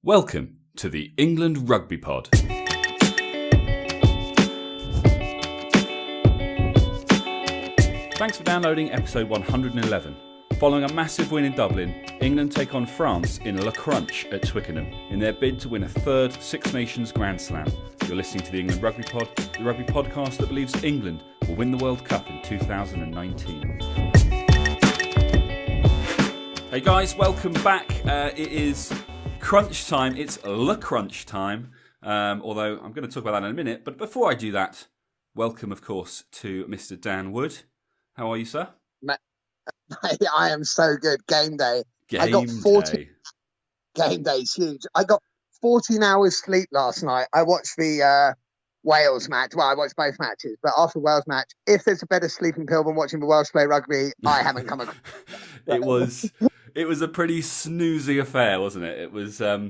Welcome to the England Rugby Pod. Thanks for downloading episode 111. Following a massive win in Dublin, England take on France in Le Crunch at Twickenham in their bid to win a third Six Nations Grand Slam. You're listening to the England Rugby Pod, the rugby podcast that believes England will win the World Cup in 2019. Hey guys, welcome back. It is crunch time. It's Le Crunch time. Although I'm going to talk about that in a minute. But before I do that, welcome, of course, to Mr. Dan Wood. How are you, sir? I am so good. Game day. I got 14. Game day's huge. I got 14 hours sleep last night. I watched the Wales match. Well, I watched both matches, but after the Wales match, if there's a better sleeping pill than watching the Welsh play rugby, I haven't come across. It was a pretty snoozy affair, wasn't it? It was, I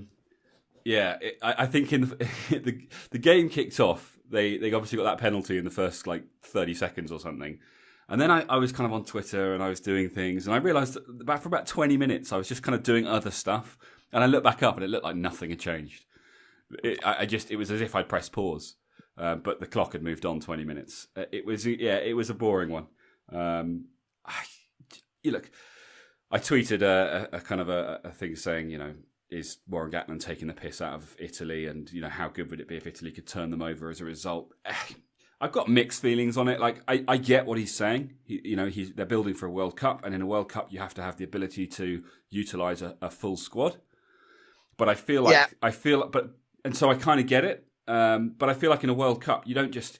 think in the game kicked off. They obviously got that penalty in the first 30 seconds or something. And then I was kind of on Twitter and I was doing things, and I realised that for about 20 minutes I was just kind of doing other stuff. And I looked back up and it looked like nothing had changed. It was as if I'd pressed pause, but the clock had moved on 20 minutes. It was a boring one. I tweeted a kind of a thing saying, is Warren Gatland taking the piss out of Italy, and how good would it be if Italy could turn them over as a result? I've got mixed feelings on it. I get what he's saying. They're building for a World Cup, and in a World Cup, you have to have the ability to utilise a full squad. But I feel like so I kind of get it. But I feel like in a World Cup, you don't just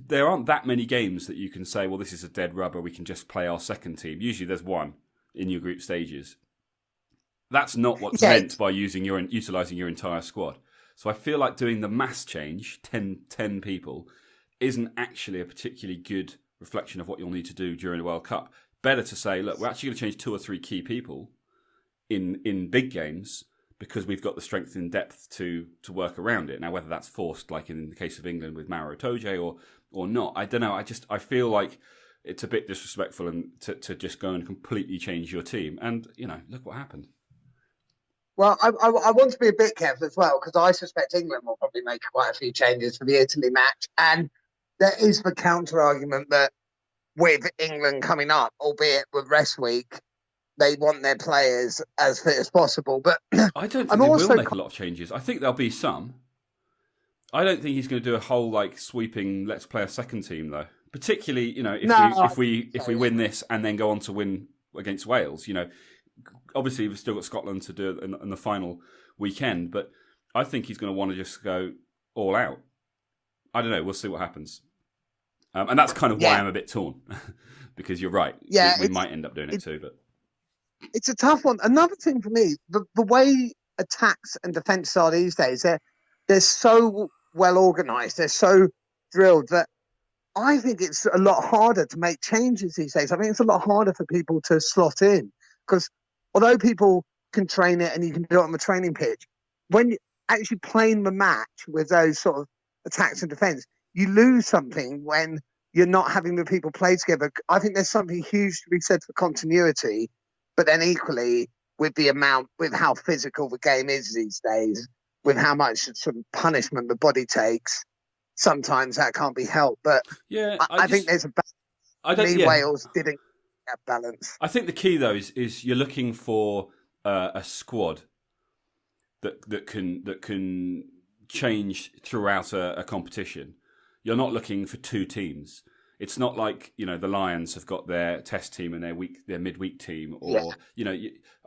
there aren't that many games that you can say, well, this is a dead rubber. We can just play our second team. Usually, there's one in your group stages. That's not what's meant by utilising your entire squad. So I feel like doing the mass change, 10 people, isn't actually a particularly good reflection of what you'll need to do during the World Cup. Better to say, look, we're actually going to change 2 or 3 key people in big games because we've got the strength and depth to work around it. Now, whether that's forced, like in the case of England with Maro Itoje or not, I don't know. I feel like it's a bit disrespectful and to just go and completely change your team. And, look what happened. Well, I want to be a bit careful as well, because I suspect England will probably make quite a few changes for the Italy match. And there is the counter-argument that with England coming up, albeit with rest week, they want their players as fit as possible. But I don't think they will make a lot of changes. I think there'll be some. I don't think he's going to do a whole sweeping let's play a second team, though. Particularly, if we win this and then go on to win against Wales, Obviously, we've still got Scotland to do in the final weekend, but I think he's going to want to just go all out. I don't know. We'll see what happens. And that's kind of why I'm a bit torn, because you're right. Yeah, we might end up doing it too. But it's a tough one. Another thing for me, the way attacks and defence are these days, they're so well organised, they're so drilled that I think it's a lot harder to make changes these days. I think it's a lot harder for people to slot in, because although people can train it and you can do it on the training pitch, when you're actually playing the match with those sort of attacks and defence, you lose something when you're not having the people play together. I think there's something huge to be said for continuity, but then equally with how physical the game is these days, with how much sort of punishment the body takes, sometimes that can't be helped. But yeah, I think there's a balance. Wales didn't balance. I think the key though is you're looking for a squad that can change throughout a competition. You're not looking for 2 teams. It's not like the Lions have got their test team and their midweek team, or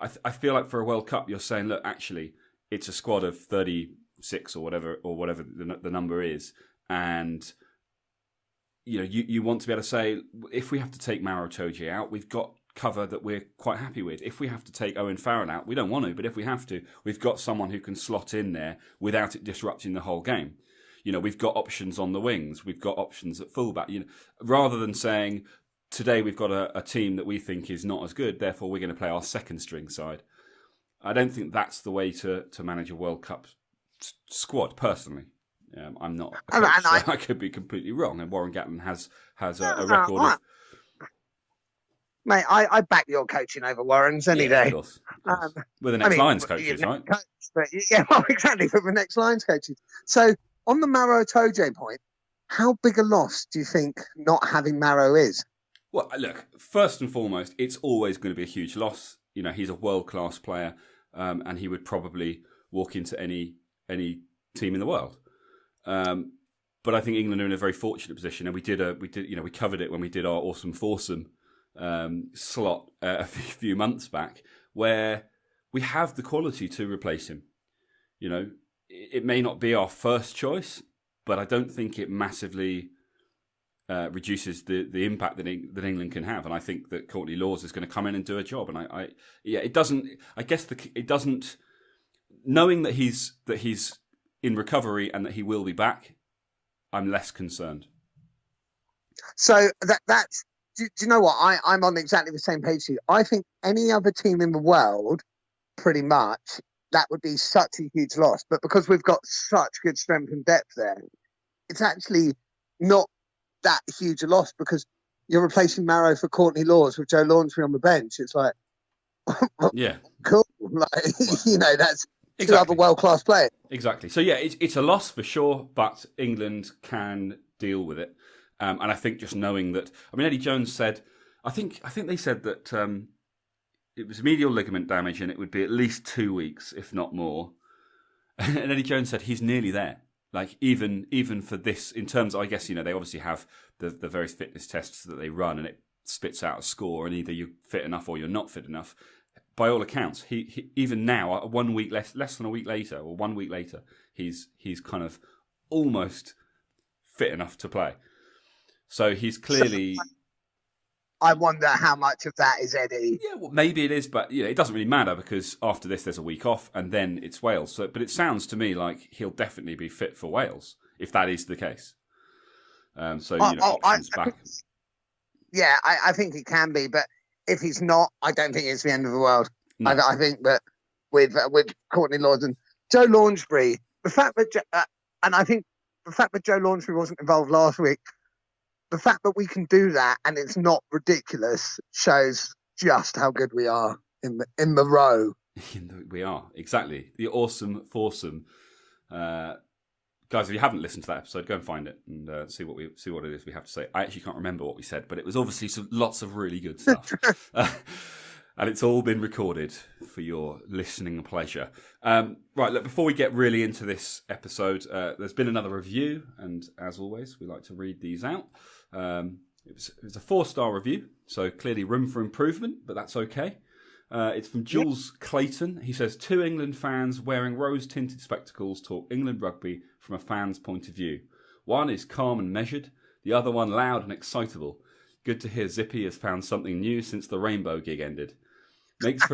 I feel like for a World Cup you're saying, look, actually it's a squad of 36 or whatever the number is, and you want to be able to say, if we have to take Maro Itoje out, we've got cover that we're quite happy with. If we have to take Owen Farrell out, we don't want to, but if we have to, we've got someone who can slot in there without it disrupting the whole game. We've got options on the wings, we've got options at fullback. Rather than saying, today we've got a team that we think is not as good, therefore we're going to play our second string side. I don't think that's the way to manage a World Cup squad, personally. I'm not a coach, so I could be completely wrong. And Warren Gatland has a record of... Mate, I back your coaching over Warren's any day. Of course. We're the next Lions coaches, right? But, well, exactly, for the next Lions coaches. So, on the Maro Itoje point, how big a loss do you think not having Maro is? Well, look, first and foremost, it's always going to be a huge loss. You know, he's a world-class player, and he would probably walk into any team in the world. But I think England are in a very fortunate position, and we covered it when we did our awesome foursome slot a few months back, where we have the quality to replace him. You know, it may not be our first choice, but I don't think it massively reduces the impact that England can have. And I think that Courtney Lawes is going to come in and do a job. And it doesn't. I guess it doesn't. Knowing that he's in recovery and that he will be back, I'm less concerned. So that's. Do you know what? I'm on exactly the same page as you. I think any other team in the world, pretty much, that would be such a huge loss. But because we've got such good strength and depth there, it's actually not that huge a loss, because you're replacing Maro for Courtney Lawes with Joe Laundrie on the bench. It's like, yeah, cool. Like, that's exactly. Two other world-class players. Exactly. So yeah, it's a loss for sure, but England can deal with it. And I think just knowing that, I mean, Eddie Jones said, I think they said that it was medial ligament damage and it would be at least 2 weeks, if not more. And Eddie Jones said he's nearly there. Like even for this, in terms, I guess, they obviously have the various fitness tests that they run, and it spits out a score, and either you're fit enough or you're not fit enough. By all accounts, he even now, 1 week less than a week later, or 1 week later, he's kind of almost fit enough to play. So he's clearly. I wonder how much of that is Eddie. Yeah, well, maybe it is, but it doesn't really matter, because after this there's a week off and then it's Wales. So, but it sounds to me like he'll definitely be fit for Wales if that is the case. Options back. I think he can be, but if he's not, I don't think it's the end of the world. No. I think that with Courtney Lawes and Joe Laundrie, the fact that and I think the fact that Joe Laundrie wasn't involved last week. The fact that we can do that and it's not ridiculous shows just how good we are in the row. We are, exactly. The awesome foursome. Guys, if you haven't listened to that episode, go and find it and see what it is we have to say. I actually can't remember what we said, but it was obviously lots of really good stuff. And it's all been recorded for your listening pleasure. Right, look, before we get really into this episode, there's been another review, and as always, we like to read these out. It was a 4-star review, so clearly room for improvement, but that's okay. It's from Jules Clayton. He says, 2 England fans wearing rose-tinted spectacles talk England rugby from a fan's point of view. One is calm and measured, the other one loud and excitable. Good to hear Zippy has found something new since the Rainbow gig ended. Makes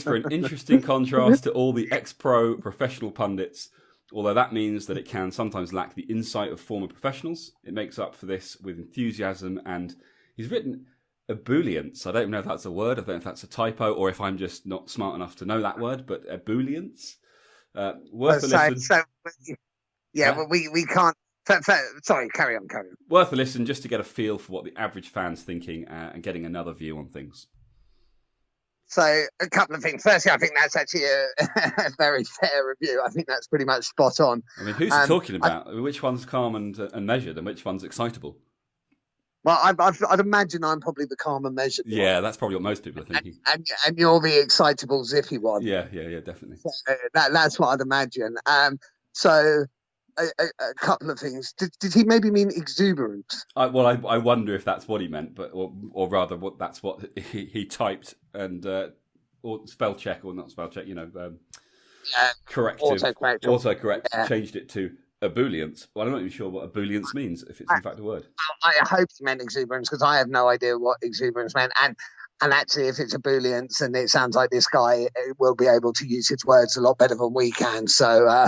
for an interesting contrast to all the ex-pro professional pundits, although that means that it can sometimes lack the insight of former professionals. It makes up for this with enthusiasm, and he's written ebullience. I don't know if that's a word, I don't know if that's a typo, or if I'm just not smart enough to know that word, but ebullience. Worth a listen. We can't... Sorry, carry on. Worth a listen just to get a feel for what the average fan's thinking and getting another view on things. So, a couple of things. Firstly, I think that's actually a very fair review. I think that's pretty much spot on. I mean, who's he talking about? Which one's calm and measured, and which one's excitable? Well, I'd imagine I'm probably the calm and measured one. Yeah, that's probably what most people are thinking. And you're the excitable, zippy one. Yeah, definitely. So, that's what I'd imagine. A couple of things. Did he maybe mean exuberance? I wonder if that's what he meant, but or rather, that's what he typed and or spell check or not spell check. Corrective, autocorrect, changed it to ebullience. Well, I'm not even sure what ebullience means, if it's in fact a word. I hope he meant exuberance, because I have no idea what exuberance meant, and actually, if it's ebullience, and it sounds like this guy will be able to use his words a lot better than we can. So,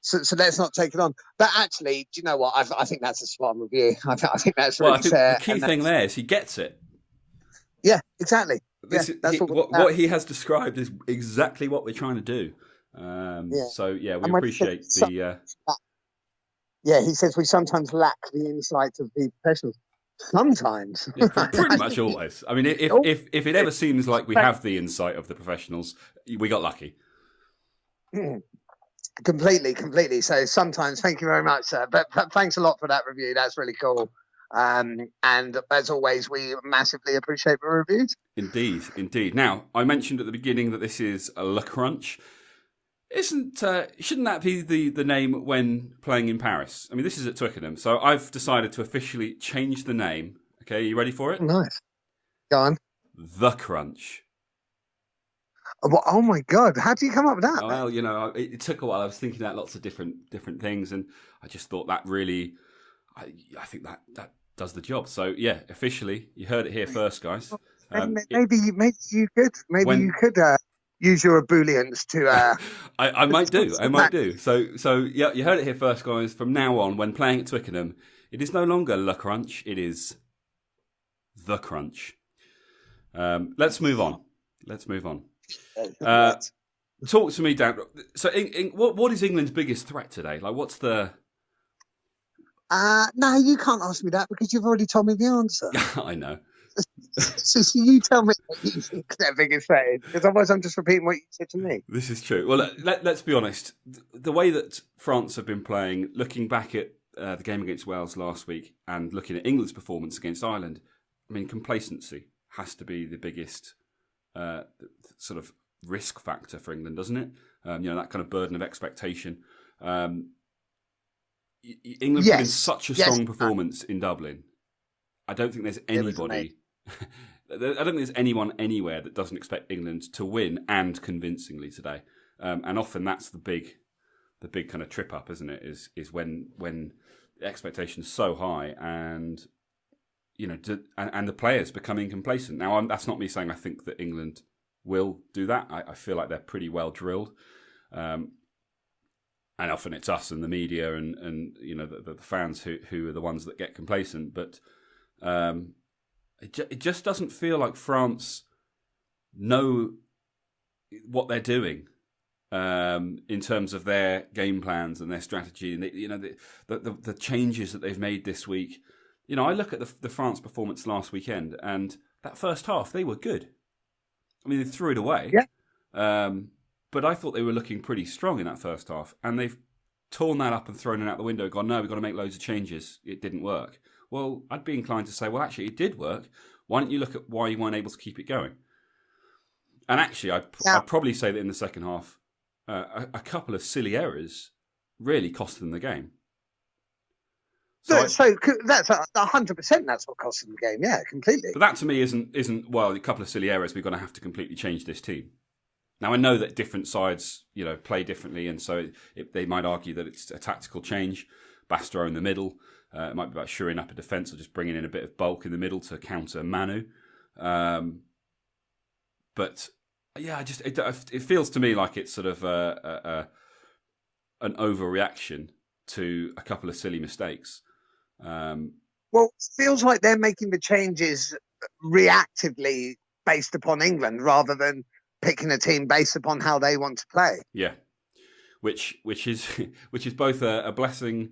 so let's not take it on. But actually, do you know what? I think that's a spot on review. I think that's really fair. The key thing there is he gets it. Yeah, exactly. What he has described is exactly what we're trying to do. So, we appreciate the... Yeah, he says we sometimes lack the insight of the professionals. Sometimes. Yeah, pretty much always. I mean, if it ever seems like we have the insight of the professionals, we got lucky. Completely. So sometimes, thank you very much, sir. But thanks a lot for that review. That's really cool. And as always, we massively appreciate the reviews. Indeed. Now, I mentioned at the beginning that this is a Le Crunch. Shouldn't that be the name when playing in Paris? I mean, this is at Twickenham, so I've decided to officially change the name. Okay, are you ready for it? Nice. Go on. The Crunch. Oh my God! How do you come up with that? Well, it took a while. I was thinking about lots of different things, and I just thought that really, I think that does the job. So yeah, officially, you heard it here first, guys. Maybe you could use your ebullience to. I might do. So yeah, you heard it here first, guys. From now on, when playing at Twickenham, it is no longer Le Crunch. It is The Crunch. Let's move on. Talk to me, Dan. So, what is England's biggest threat today? Like, what's the? No, you can't ask me that because you've already told me the answer. I know. So you tell me what you think their biggest threat is, because otherwise I'm just repeating what you said to me. This is true. Well, let's be honest. The way that France have been playing, looking back at the game against Wales last week and looking at England's performance against Ireland, I mean, complacency has to be the biggest sort of risk factor for England, doesn't it? That kind of burden of expectation. England put in such a strong performance in Dublin. I don't think there's anybody. I don't think there's anyone anywhere that doesn't expect England to win, and convincingly today. And often that's the big kind of trip up, isn't it? Is when the expectation's so high and and the players becoming complacent. Now, that's not me saying I think that England will do that. I feel like they're pretty well drilled. And often it's us and the media and the fans who are the ones that get complacent. But it just doesn't feel like France know what they're doing in terms of their game plans and their strategy, and the changes that they've made this week. I look at the France performance last weekend, and that first half they were good. I mean, they threw it away. Yeah. But I thought they were looking pretty strong in that first half, and they've torn that up and thrown it out the window. Gone, no, we've got to make loads of changes. It didn't work. Well, I'd be inclined to say, well, actually, it did work. Why don't you look at why you weren't able to keep it going? And actually, I'd probably say that in the second half, a couple of silly errors really cost them the game. So that's 100%. That's what cost them the game. Yeah, completely. But that to me isn't well. A couple of silly errors. We're going to have to completely change this team. Now I know that different sides, play differently, and so they might argue that it's a tactical change. Bastareaud in the middle. It might be about shoring up a defence or just bringing in a bit of bulk in the middle to counter Manu. But yeah, it feels to me like it's sort of an overreaction to a couple of silly mistakes. Well, it feels like they're making the changes reactively based upon England rather than picking a team based upon how they want to play. Yeah, which is both a blessing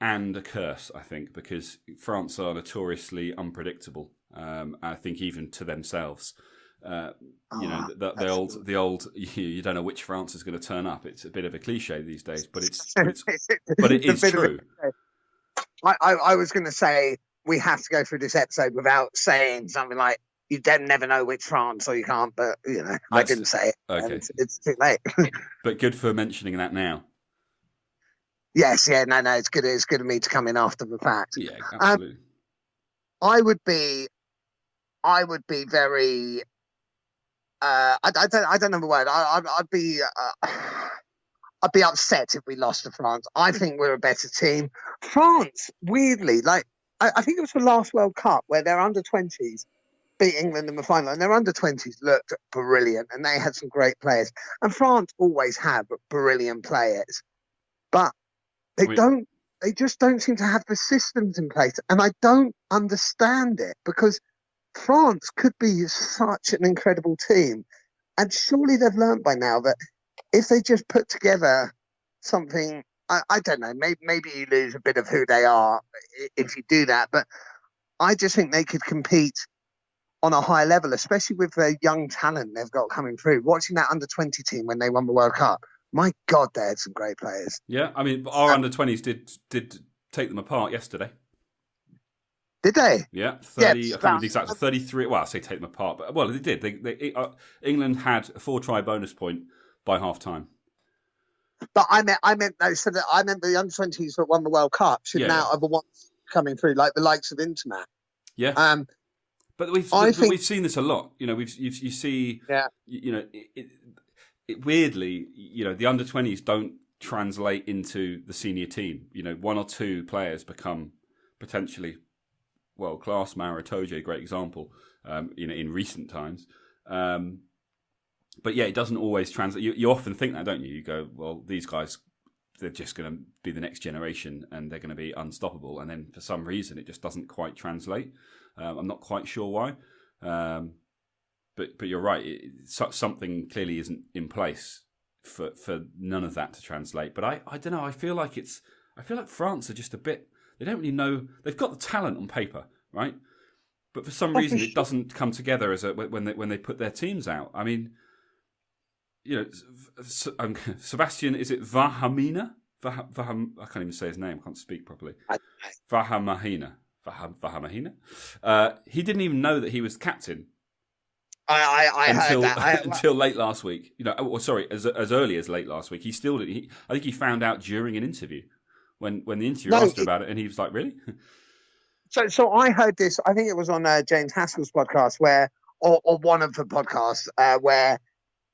and a curse, I think, because France are notoriously unpredictable. I think even to themselves. The old you don't know which France is going to turn up. It's a bit of a cliche these days, but it is true. I was going to say we have to go through this episode without saying something like you don't never know which France, or you can't. But I didn't say it. Okay, it's too late. But good for mentioning that now. Yes, yeah, no, it's good. It's good of me to come in after the fact. Yeah, absolutely. I would be very. I don't know the word. I'd be upset if we lost to France. I think we're a better team. France, weirdly, I think it was the last World Cup where their under-20s beat England in the final, and their under-20s looked brilliant, and they had some great players. And France always have brilliant players, but they just don't seem to have the systems in place, and I don't understand it because France could be such an incredible team, and surely they've learned by now that if they just put together something, I don't know, maybe you lose a bit of who they are if you do that, but I just think they could compete on a high level, especially with the young talent they've got coming through. Watching that under-20 team when they won the World Cup, my God, they had some great players. Yeah, I mean, our under-20s did take them apart yesterday. Did they? Yeah, 30. Yes, I can't remember the exact 33. Well, I say take them apart, but well, they did. England had a 4-try bonus point by half time. But I meant no. So that I meant the under-20s that won the World Cup should now have the ones coming through, like the likes of Intermat. Yeah. But we've seen this a lot. You know, you see. Yeah. You know, it weirdly, you know, the under-20s don't translate into the senior team. You know, one or two players become potentially world-class. Mauro Itoje, great example. You know, in recent times. But yeah, it doesn't always translate. You often think that, don't you? You go, well, these guys, they're just going to be the next generation and they're going to be unstoppable. And then for some reason, it just doesn't quite translate. I'm not quite sure why. But you're right. Something clearly isn't in place for none of that to translate. But I don't know. I feel like France are just a bit. They don't really know. They've got the talent on paper, right? But for some reason, it doesn't come together when they put their teams out. I mean, you know, Sebastian, is it Vahamina? I can't even say his name. I can't speak properly. Vahamahina. He didn't even know that he was captain. I heard that until late last week. You know, as early as late last week. He still did. I think he found out during an interview when the interviewer asked him about it, and he was like, "Really?" So I heard this. I think it was on James Haskell's podcast, or one of the podcasts where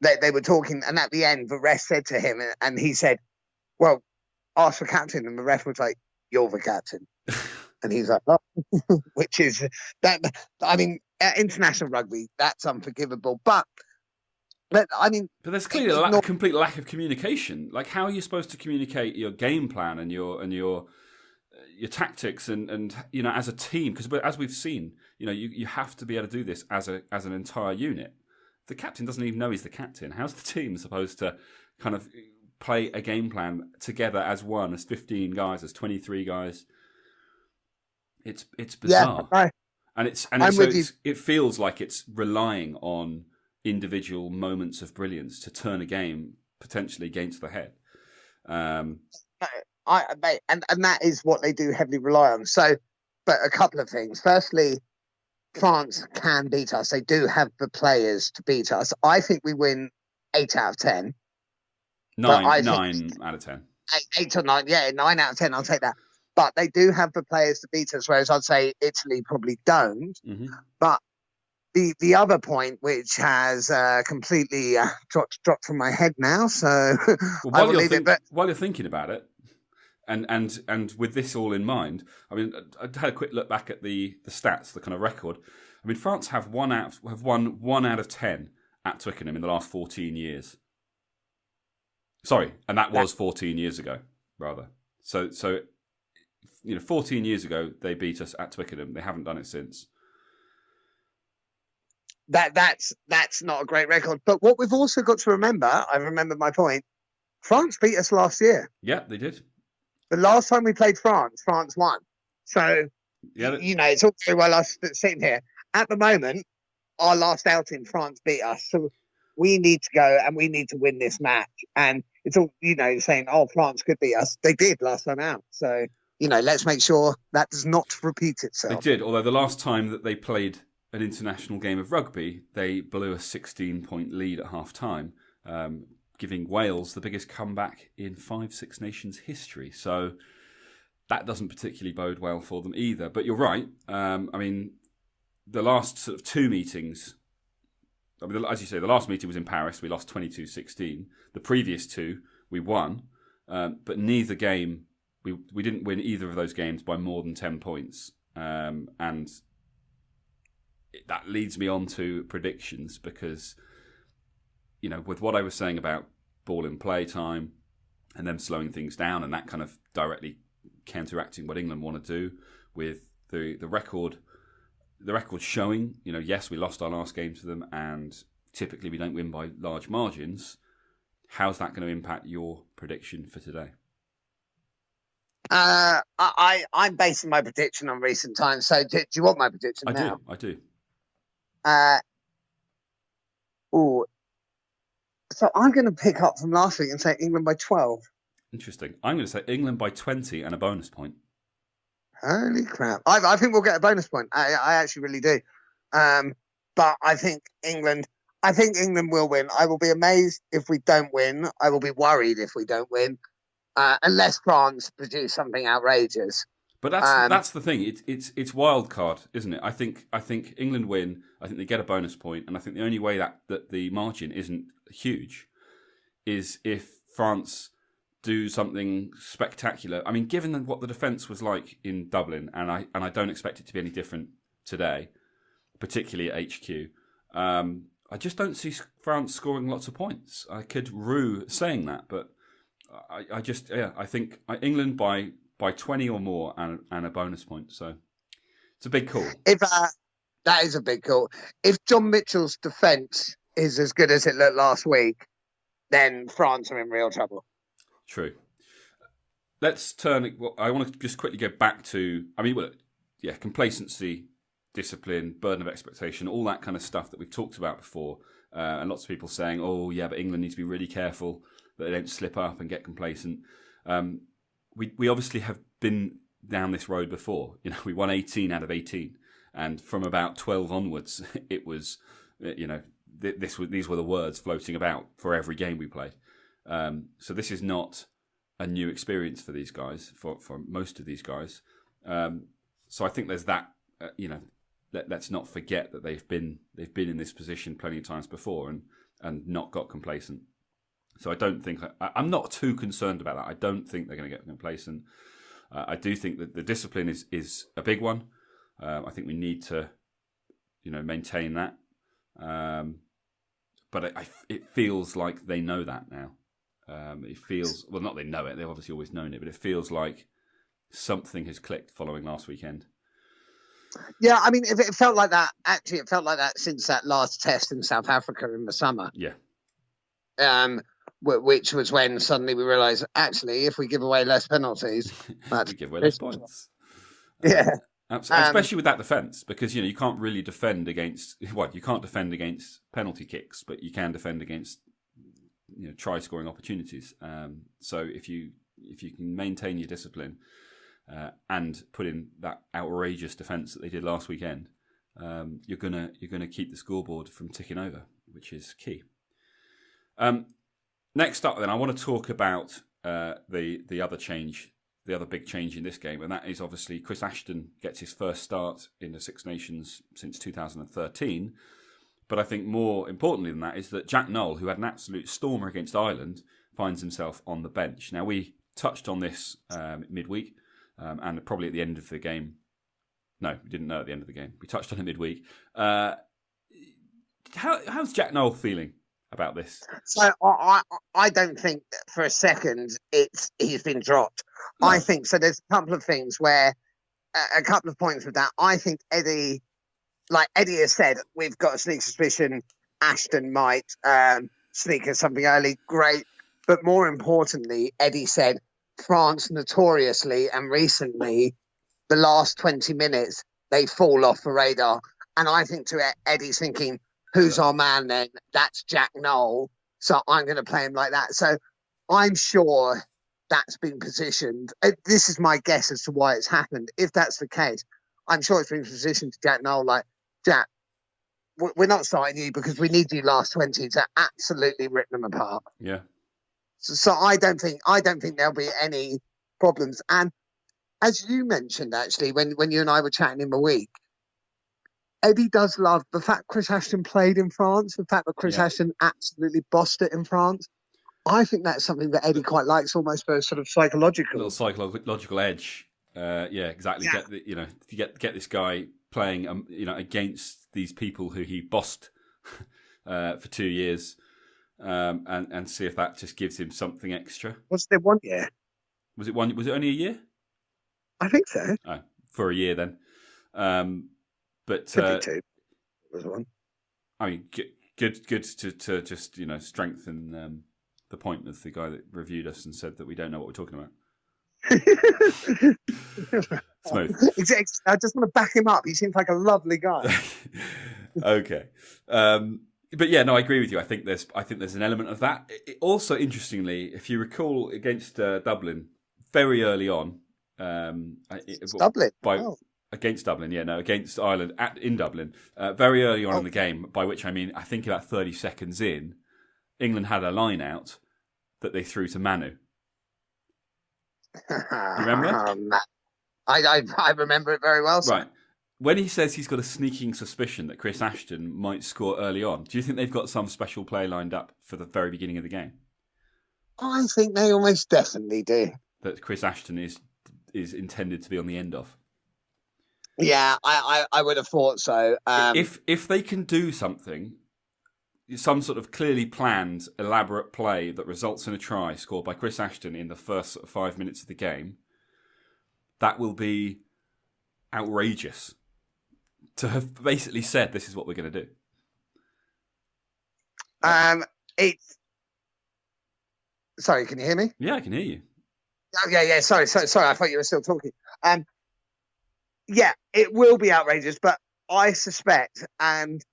they were talking, and at the end, the ref said to him, and he said, "Well, ask for captain," and the ref was like, "You're the captain," and he's like, "Oh," which is that. I mean, international rugby, that's unforgivable. But I mean, but there's clearly a complete lack of communication. Like, how are you supposed to communicate your game plan and your tactics and you know, as a team? Because as we've seen, you know, you have to be able to do this as an entire unit. The captain doesn't even know he's the captain. How's the team supposed to kind of play a game plan together as one, as 15 guys, as 23 guys? It's bizarre. Yeah, it feels like it's relying on individual moments of brilliance to turn a game potentially against the head. And that is what they do heavily rely on. So, but a couple of things. Firstly, France can beat us. They do have the players to beat us. I think we win 8 out of 10. 9 out of 10. 8 or 9. Yeah, 9 out of 10. I'll take that. But they do have the players to beat us, whereas I'd say Italy probably don't. Mm-hmm. But the other point, which has completely dropped from my head now, so I will leave it. But while you're thinking about it, and with this all in mind, I mean, I had a quick look back at the stats, the kind of record. I mean, France have won 1 out of 10 at Twickenham in the last 14 years. Sorry, and that was 14 years ago, rather. So you know, 14 years ago they beat us at Twickenham. They haven't done it since. That's not a great record. But what we've also got to remember, I remember my point, France beat us last year. Yeah, they did. The last time we played France won. So, yeah, you know, it's all very well us sitting here. At the moment, our last outing, France beat us. So we need to go and we need to win this match. And it's all, you know, saying, oh, France could beat us. They did last time out. So, you know, let's make sure that does not repeat itself. They did, although the last time that they played an international game of rugby, they blew a 16-point lead at half-time, giving Wales the biggest comeback in 5 Six Nations history. So that doesn't particularly bode well for them either. But you're right. I mean, the last sort of 2 meetings, I mean, as you say, the last meeting was in Paris. We lost 22-16. The previous 2, we won. But neither game, we didn't win either of those games by more than 10 points. And that leads me on to predictions because, you know, with what I was saying about ball in play time and them slowing things down and that kind of directly counteracting what England want to do with the record showing, you know, yes, we lost our last game to them and typically we don't win by large margins. How's that going to impact your prediction for today? I'm basing my prediction on recent times. So do you want my prediction now? I do. Oh, so I'm going to pick up from last week and say England by 12. Interesting. I'm going to say England by 20 and a bonus point. Holy crap! I think we'll get a bonus point. I actually really do. But I think England will win. I will be amazed if we don't win. I will be worried if we don't win, unless France produce something outrageous. But that's the thing. It's wild card, isn't it? I think England win. I think they get a bonus point, and I think the only way that the margin isn't huge is if France do something spectacular. I mean, given what the defence was like in Dublin, and I don't expect it to be any different today, particularly at HQ. I just don't see France scoring lots of points. I could rue saying that, but I think England by 20 or more and a bonus point. So it's a big call. If that is a big call. If John Mitchell's defence is as good as it looked last week, then France are in real trouble. True. Let's turn. Well, I want to just quickly go back to. I mean, complacency, discipline, burden of expectation, all that kind of stuff that we've talked about before, and lots of people saying, "Oh, yeah, but England needs to be really careful that they don't slip up and get complacent." We obviously have been down this road before. You know, we won 18 out of 18, and from about 12 onwards, it was, these were the words floating about for every game we played. So this is not a new experience for these guys, for most of these guys. So I think there's that. Let's not forget that they've been in this position plenty of times before and not got complacent. So I don't think I'm not too concerned about that. I don't think they're going to get complacent. I do think that the discipline is a big one. I think we need to, maintain that. But it feels like they know that now. It feels, well, not they know it. They've obviously always known it, but it feels like something has clicked following last weekend. Yeah, I mean, if it felt like that, actually, it felt like that since that last test in South Africa in the summer. Yeah. Which was when suddenly we realised, actually, if we give away less penalties, we give away less points. Yeah. Absolutely. Especially with that defence, because you can't really defend against you can't defend against penalty kicks, but you can defend against try scoring opportunities. So if you can maintain your discipline and put in that outrageous defence that they did last weekend, you're gonna keep the scoreboard from ticking over, which is key. Next up, then, I want to talk about the other change. The other big change in this game, and that is obviously Chris Ashton gets his first start in the Six Nations since 2013. But I think more importantly than that is that Jack Nowell, who had an absolute stormer against Ireland, finds himself on the bench. Now, we touched on this midweek and probably at the end of the game. No, we didn't know at the end of the game. We touched on it midweek. How's Jack Nowell feeling about this? So I don't think for a second he's been dropped. No. I think so. There's a couple of things where a couple of points with that. I think Eddie has said, we've got a sneak suspicion Ashton might sneak us something early. Great, but more importantly, Eddie said France notoriously and recently, the last 20 minutes they fall off the radar. And I think to Eddie's thinking, who's our man then? That's Jack Nowell. So I'm going to play him like that. So I'm sure that's been positioned. This is my guess as to why it's happened. If that's the case, I'm sure it's been positioned to Jack Nowell like, Jack, we're not starting you because we need you last 20 to absolutely rip them apart. Yeah. So I don't think there'll be any problems. And as you mentioned, actually, when you and I were chatting in the week, Eddie does love the fact Chris Ashton played in France, the fact that Chris Ashton absolutely bossed it in France. I think that's something that Eddie quite likes, almost for a sort of psychological edge. Exactly. Yeah. Get this guy playing, against these people who he bossed for 2 years, and see if that just gives him something extra. Was there 1 year? Was it one? Was it only a year? I think so. Oh, for a year then. But 52 was one. I mean, good to just strengthen the point of the guy that reviewed us and said that we don't know what we're talking about. Smooth. I just want to back him up. He seems like a lovely guy. Okay. But yeah, no, I agree with you. I think there's an element of that. Also, interestingly, if you recall against Dublin, very early on, Dublin. Against Dublin, against Ireland in Dublin, very early on in the game, by which I mean, I think about 30 seconds in, England had a line out that they threw to Manu. You remember? I remember it very well. Sir. Right. When he says he's got a sneaking suspicion that Chris Ashton might score early on, do you think they've got some special play lined up for the very beginning of the game? I think they almost definitely do. That Chris Ashton is intended to be on the end of. Yeah, I would have thought so. If they can do something, some sort of clearly planned, elaborate play that results in a try scored by Chris Ashton in the first 5 minutes of the game, that will be outrageous. To have basically said this is what we're going to do. Sorry, can you hear me? Yeah, I can hear you. Oh, yeah. Sorry. I thought you were still talking. Yeah, it will be outrageous, but I suspect, and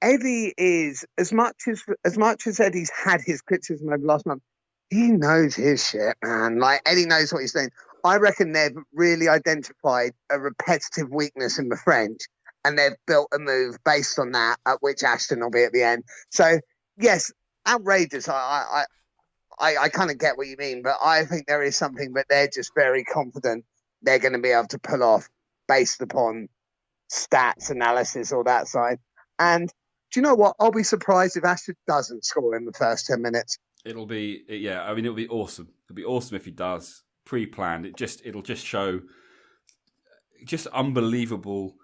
Eddie is as much as Eddie's had his criticism over last month, he knows his shit, man. Like Eddie knows what he's doing. I reckon they've really identified a repetitive weakness in the French, and they've built a move based on that, at which Ashton will be at the end. So yes, outrageous. I kind of get what you mean, but I think there is something that they're just very confident they're going to be able to pull off based upon stats, analysis, all that side. And do you know what? I'll be surprised if Ashton doesn't score in the first 10 minutes. It'll be awesome. It'll be awesome if he does. Pre-planned. It'll just show just unbelievable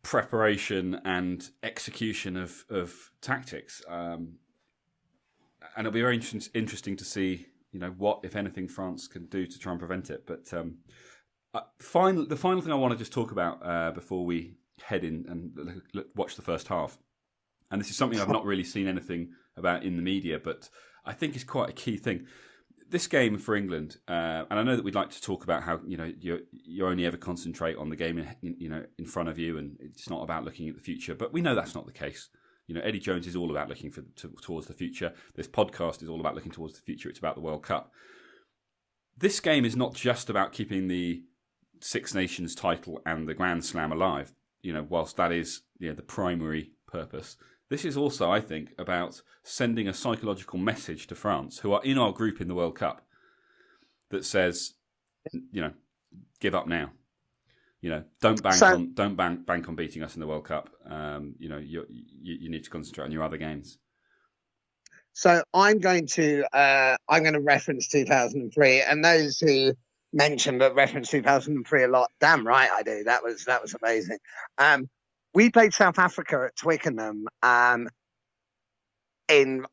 preparation and execution of tactics. And it'll be very interesting to see, what, if anything, France can do to try and prevent it. But the final thing I want to just talk about before we head in and watch the first half, and this is something I've not really seen anything about in the media, but I think is quite a key thing. This game for England, and I know that we'd like to talk about how you only ever concentrate on the game in front of you, and it's not about looking at the future. But we know that's not the case. Eddie Jones is all about looking towards the future. This podcast is all about looking towards the future. It's about the World Cup. This game is not just about keeping the Six Nations title and the Grand Slam alive. Whilst that is the primary purpose. This is also, I think, about sending a psychological message to France, who are in our group in the World Cup, that says, give up now. Don't bank on beating us in the World Cup. You need to concentrate on your other games. So I'm going to reference 2003, and those who mention that reference 2003 a lot, damn right I do. That was amazing. We played South Africa at Twickenham in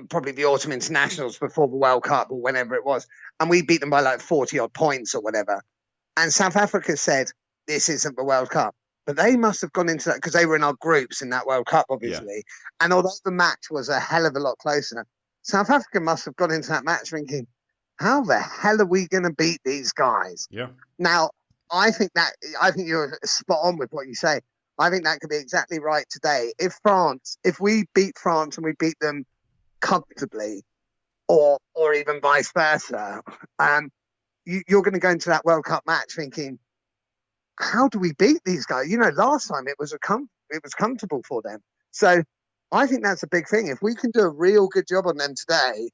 probably the autumn internationals before the World Cup or whenever it was, and we beat them by like 40 odd points or whatever. And South Africa said, "This isn't the World Cup," but they must have gone into that because they were in our groups in that World Cup, obviously. Yeah. And although the match was a hell of a lot closer, South Africa must have gone into that match thinking, "How the hell are we going to beat these guys?" Yeah. Now, I think you're spot on with what you say. I think that could be exactly right today. If we beat France and we beat them comfortably, or even vice versa, you're going to go into that World Cup match thinking, how do we beat these guys? Last time it was comfortable for them. So I think that's a big thing. If we can do a real good job on them today,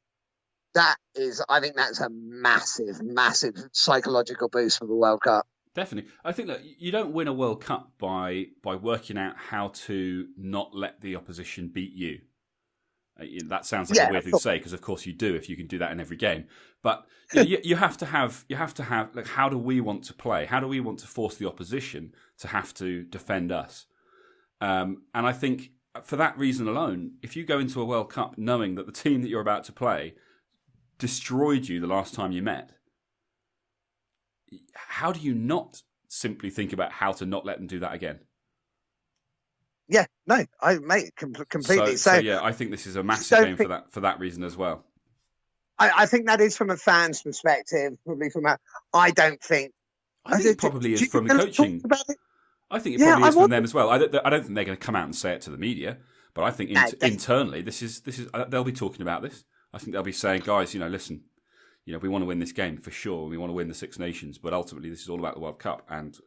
I think that's a massive, massive psychological boost for the World Cup. Definitely. I think that you don't win a World Cup by working out how to not let the opposition beat you. That sounds like a weird thing to say, because of course you do if you can do that in every game. But you have to have like, how do we want to play? How do we want to force the opposition to have to defend us? And I think for that reason alone, if you go into a World Cup knowing that the team that you're about to play destroyed you the last time you met, how do you not simply think about how to not let them do that again? Yeah, no, completely. So yeah, I think this is a massive game for that reason as well. I think that is from a fan's perspective, probably I don't think. I think it probably is from the coaching. I think it Yeah, probably is from them as well. I don't think they're going to come out and say it to the media, but I think internally, this is they'll be talking about this. I think they'll be saying, guys, listen, we want to win this game for sure. We want to win the Six Nations, but ultimately, this is all about the World Cup, and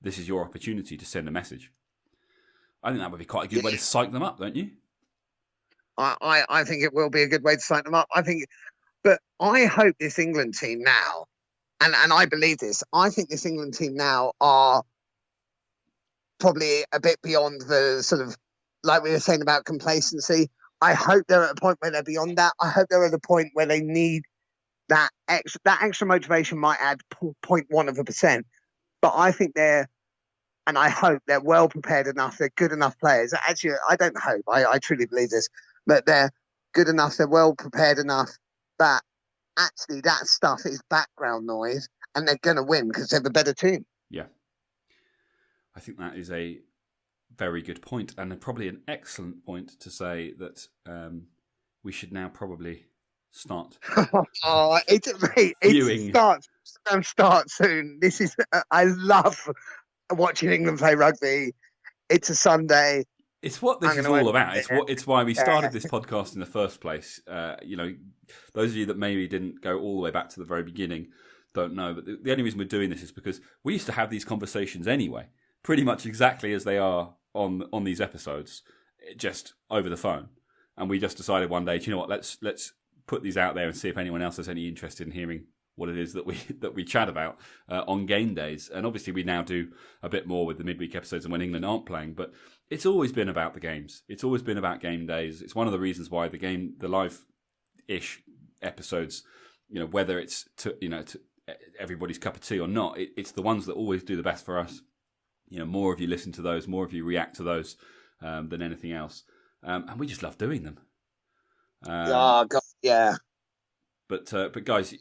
this is your opportunity to send a message. I think that would be quite a good way to psych them up, don't you? I think it will be a good way to psych them up. But I hope this England team now, and I believe this, I think this England team now are probably a bit beyond the sort of, like we were saying about complacency. I hope they're at a point where they're beyond that. I hope they're at a point where they need that extra motivation might add 0.1%. But I think and I hope they're well prepared enough. They're good enough players. Actually, I don't hope. I truly believe this. But they're good enough. They're well prepared enough that actually that stuff is background noise and they're going to win because they're the better team. Yeah. I think that is a very good point, and probably an excellent point to say that we should now probably start viewing. It starts soon. This is I love watching England play rugby. It's a Sunday. It's what this is all about. It's why we started this podcast in the first place. Those of you that maybe didn't go all the way back to the very beginning don't know, but the only reason we're doing this is because we used to have these conversations anyway, pretty much exactly as they are on these episodes, just over the phone. And we just decided one day, do you know what? Let's put these out there and see if anyone else has any interest in hearing what it is that we chat about on game days. And obviously, we now do a bit more with the midweek episodes and when England aren't playing. But it's always been about the games. It's always been about game days. It's one of the reasons why the live-ish episodes, whether it's to everybody's cup of tea or not, it's the ones that always do the best for us. More of you listen to those, more of you react to those than anything else, and we just love doing them. Oh God, yeah. But guys,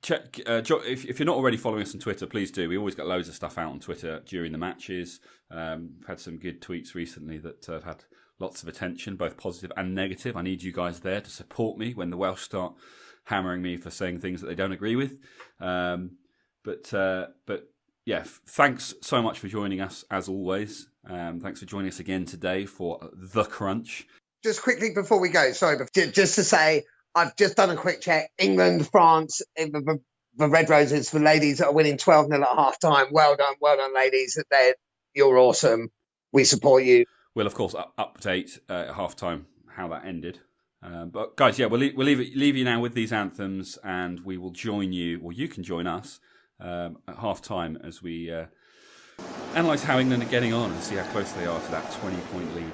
check if you're not already following us on Twitter, please do. We always get loads of stuff out on Twitter during the matches. We've had some good tweets recently that have had lots of attention, both positive and negative. I need you guys there to support me when the Welsh start hammering me for saying things that they don't agree with. But yeah, thanks so much for joining us as always. Thanks for joining us again today for The Crunch. Just quickly before we go, sorry, but just to say, I've just done a quick check. England, France, the Red Roses, the ladies are winning 12-0 at half time. Well done, ladies. You're awesome. We support you. We'll, of course, update at half time how that ended. But guys, yeah, we'll leave you now with these anthems, and we will join you, or you can join us at half time as we analyse how England are getting on and see how close they are to that 20-point lead.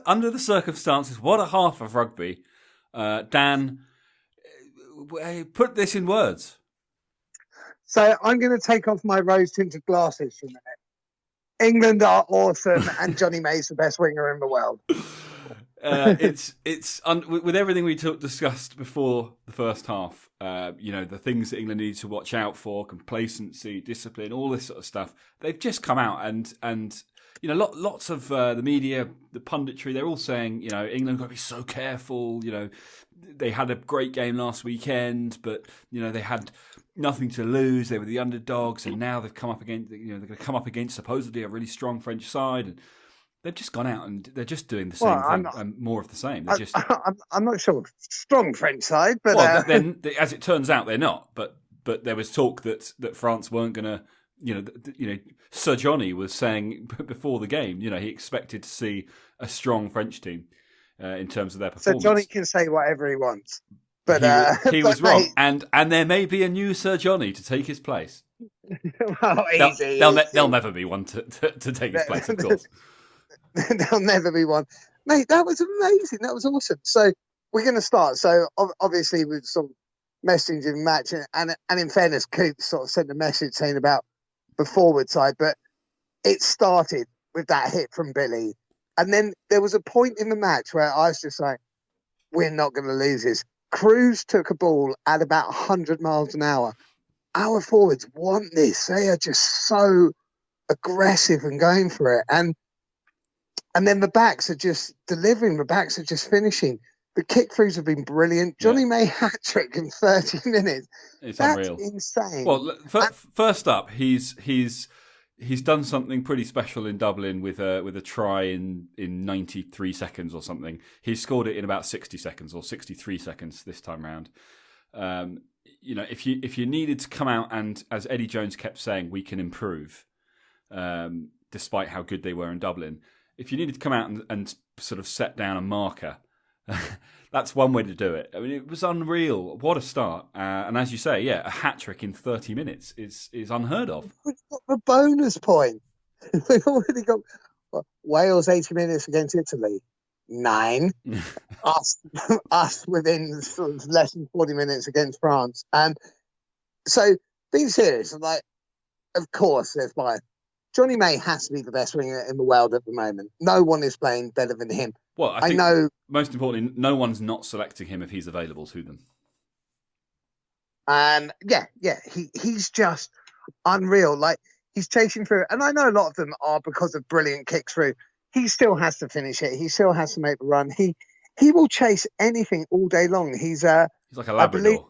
Under the circumstances, what a half of rugby. Dan, put this in words. So I'm going to take off my rose-tinted glasses for a minute. England are awesome, and Johnny May's the best winger in the world. With everything we discussed before the first half. The things that England need to watch out for, complacency, discipline, all this sort of stuff. They've just come out and. Lots of the media, the punditry, they're all saying, England got to be so careful. They had a great game last weekend, but, they had nothing to lose. They were the underdogs, and now they've come up against, they're going to come up against supposedly a really strong French side. And they've just gone out and they're just doing the same thing and more of the same. I'm not sure. Strong French side, but then as it turns out, they're not. But there was talk that France weren't going to. Sir Johnny was saying before the game, he expected to see a strong French team in terms of their performance. So Johnny can say whatever he wants. But he was wrong, and there may be a new Sir Johnny to take his place. Well, There'll never be one to take his place, of course. There'll never be one, mate. That was amazing. That was awesome. So we're going to start. So obviously with some messaging in the match, and in fairness, Coop sort of sent a message saying about the forward side, but it started with that hit from Billy, and then there was a point in the match where I was just like, we're not going to lose this. Cruz took a ball at about 100 miles an hour. Our forwards want this. They are just so aggressive and going for it. And then the backs are just delivering. The backs are just finishing. The kick-throughs have been brilliant. Johnny May hat-trick in 30 minutes. It's That's unreal. Insane. Well, first up, he's done something pretty special in Dublin with a try in 93 seconds or something. He scored it in about 60 seconds or 63 seconds this time round. If you needed to come out and, as Eddie Jones kept saying, we can improve, despite how good they were in Dublin. If you needed to come out and sort of set down a marker, that's one way to do it. I mean, it was unreal. What a start. And as you say, a hat-trick in 30 minutes is unheard of. We've got the bonus point. We've already got Wales 80 minutes against Italy. 9. us within sort of less than 40 minutes against France. And so, being serious, like, of course, there's Johnny May has to be the best winger in the world at the moment. No one is playing better than him. Well, I think most importantly, no one's not selecting him if he's available to them. He's just unreal. Like, he's chasing through, and I know a lot of them are because of brilliant kicks through. He still has to finish it. He still has to make the run. He will chase anything all day long. He's like a Labrador.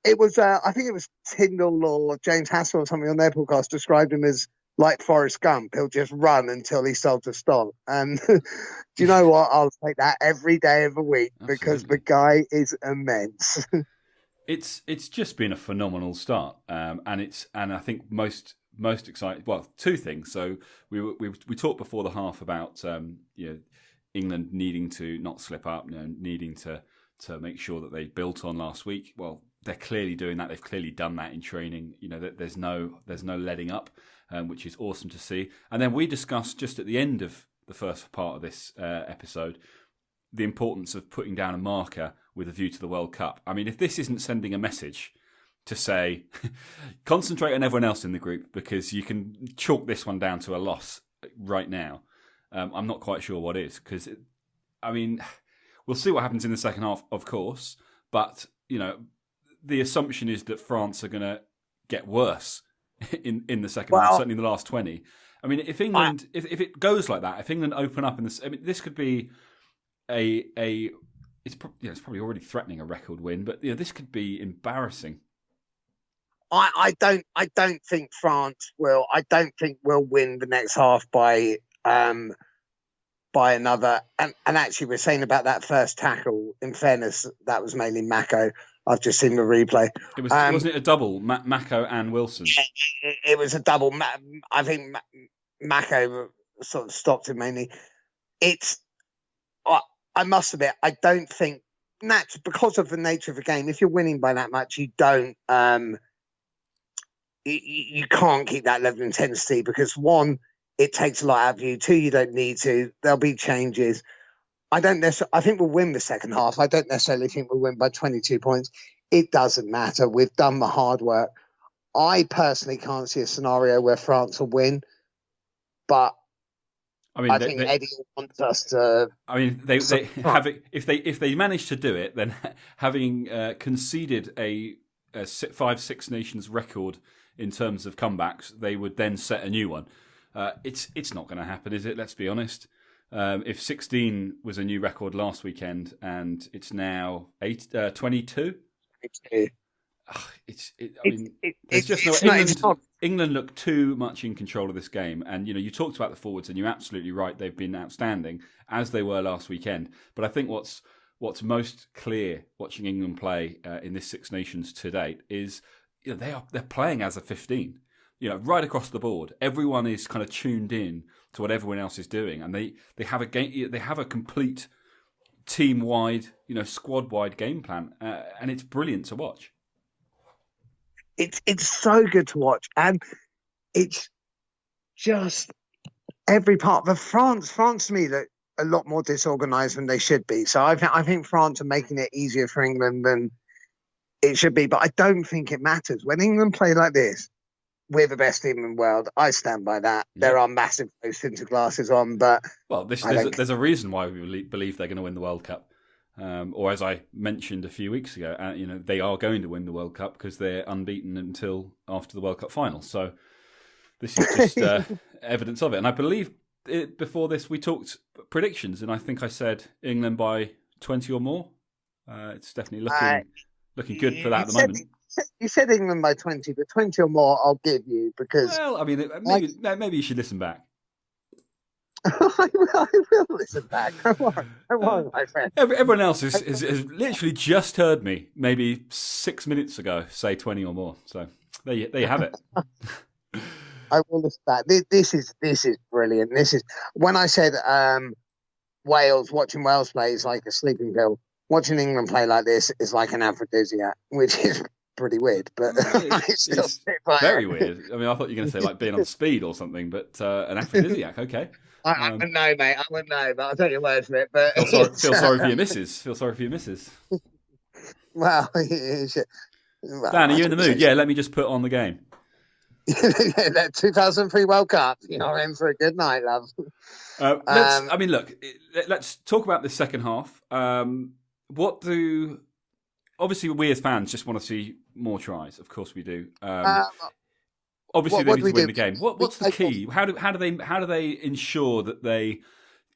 I think it was Tyndall or James Hassel or something on their podcast described him as like Forrest Gump. He'll just run until he starts to stop. And do you know what? I'll take that every day of the week. Absolutely. Because the guy is immense. It's just been a phenomenal start, and I think most exciting. Well, two things. So we talked before the half about England needing to not slip up, needing to make sure that they built on last week. Well, they're clearly doing that. They've clearly done that in training. That there's no letting up, which is awesome to see. And then we discussed just at the end of the first part of this episode the importance of putting down a marker with a view to the World Cup. I mean, if this isn't sending a message to say, concentrate on everyone else in the group because you can chalk this one down to a loss right now, I'm not quite sure what is. Because, we'll see what happens in the second half, of course. But, the assumption is that France are going to get worse in the second half, certainly in the last 20. I mean, if England, if it goes like that, if England open up in this, this could be it's probably already threatening a record win, but this could be embarrassing. I don't think France will. I don't think we'll win the next half by another. And actually, we're saying about that first tackle. In fairness, that was mainly Mako. I've just seen the replay. It was wasn't it a double, Mako and Wilson? It was a double. I think Mako sort of stopped it mainly. I must admit, I don't think because of the nature of the game. If you're winning by that much, you don't. You can't keep that level of intensity because one, it takes a lot out of you. Two, you don't need to. There'll be changes. I think we'll win the second half. I don't necessarily think we'll win by 22 points. It doesn't matter. We've done the hard work. I personally can't see a scenario where France will win, but I think Eddie wants us to. I mean, they have it, if they manage to do it, then having conceded a 5-6 Nations record in terms of comebacks, they would then set a new one. It's not going to happen, is it? Let's be honest. If 16 was a new record last weekend and it's now 22, England look too much in control of this game. And you talked about the forwards, and you're absolutely right. They've been outstanding as they were last weekend. But I think what's most clear watching England play in this Six Nations to date is they're playing as a 15. Right across the board, everyone is kind of tuned in to what everyone else is doing, and they have a game. They have a complete team-wide, squad-wide game plan, and it's brilliant to watch. It's so good to watch, and it's just every part. But France to me look a lot more disorganised than they should be. So I think France are making it easier for England than it should be. But I don't think it matters when England play like this. We're the best team in the world. I stand by that. Yeah. There are massive rose-tinted glasses on, but there's a reason why we believe they're going to win the World Cup. Or as I mentioned a few weeks ago, they are going to win the World Cup because they're unbeaten until after the World Cup final. So this is just evidence of it. And I believe before this we talked predictions, and I think I said England by 20 or more. It's definitely looking good for that at the moment. You said England by 20, but 20 or more I'll give you because... Well, I mean, maybe you should listen back. I will listen back. Don't worry, my friend. Everyone else has literally just heard me maybe 6 minutes ago say 20 or more. So there you have it. I will listen back. This is brilliant. This is when I said watching Wales play is like a sleeping pill. Watching England play like this is like an aphrodisiac, which is pretty weird, but it's very weird. I mean, I thought you were going to say like being on speed or something, but an aphrodisiac, okay. I wouldn't know, mate. I wouldn't know, but I'll take your word for it. But feel sorry for your missus. Feel sorry for your missus. Well, Dan, are you in the mood? Yeah, let me just put on the game. That 2003 World Cup. You're in for a good night, love. Let's talk about the second half. Obviously, we as fans just want to see more tries. Of course, we do. Obviously, they need to win the game. What's the key? How do they ensure that they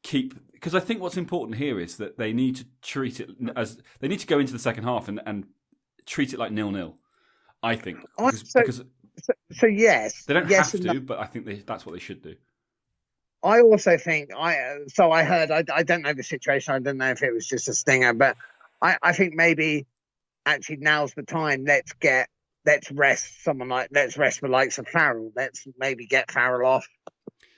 keep? Because I think what's important here is that they need to treat it as they need to go into the second half and treat it like 0-0. I think so yes, they don't have to, but I think that's what they should do. I also think I heard. I don't know the situation. I don't know if it was just a stinger, but I think maybe actually now's the time. Let's rest the likes of Farrell. Let's maybe get Farrell off.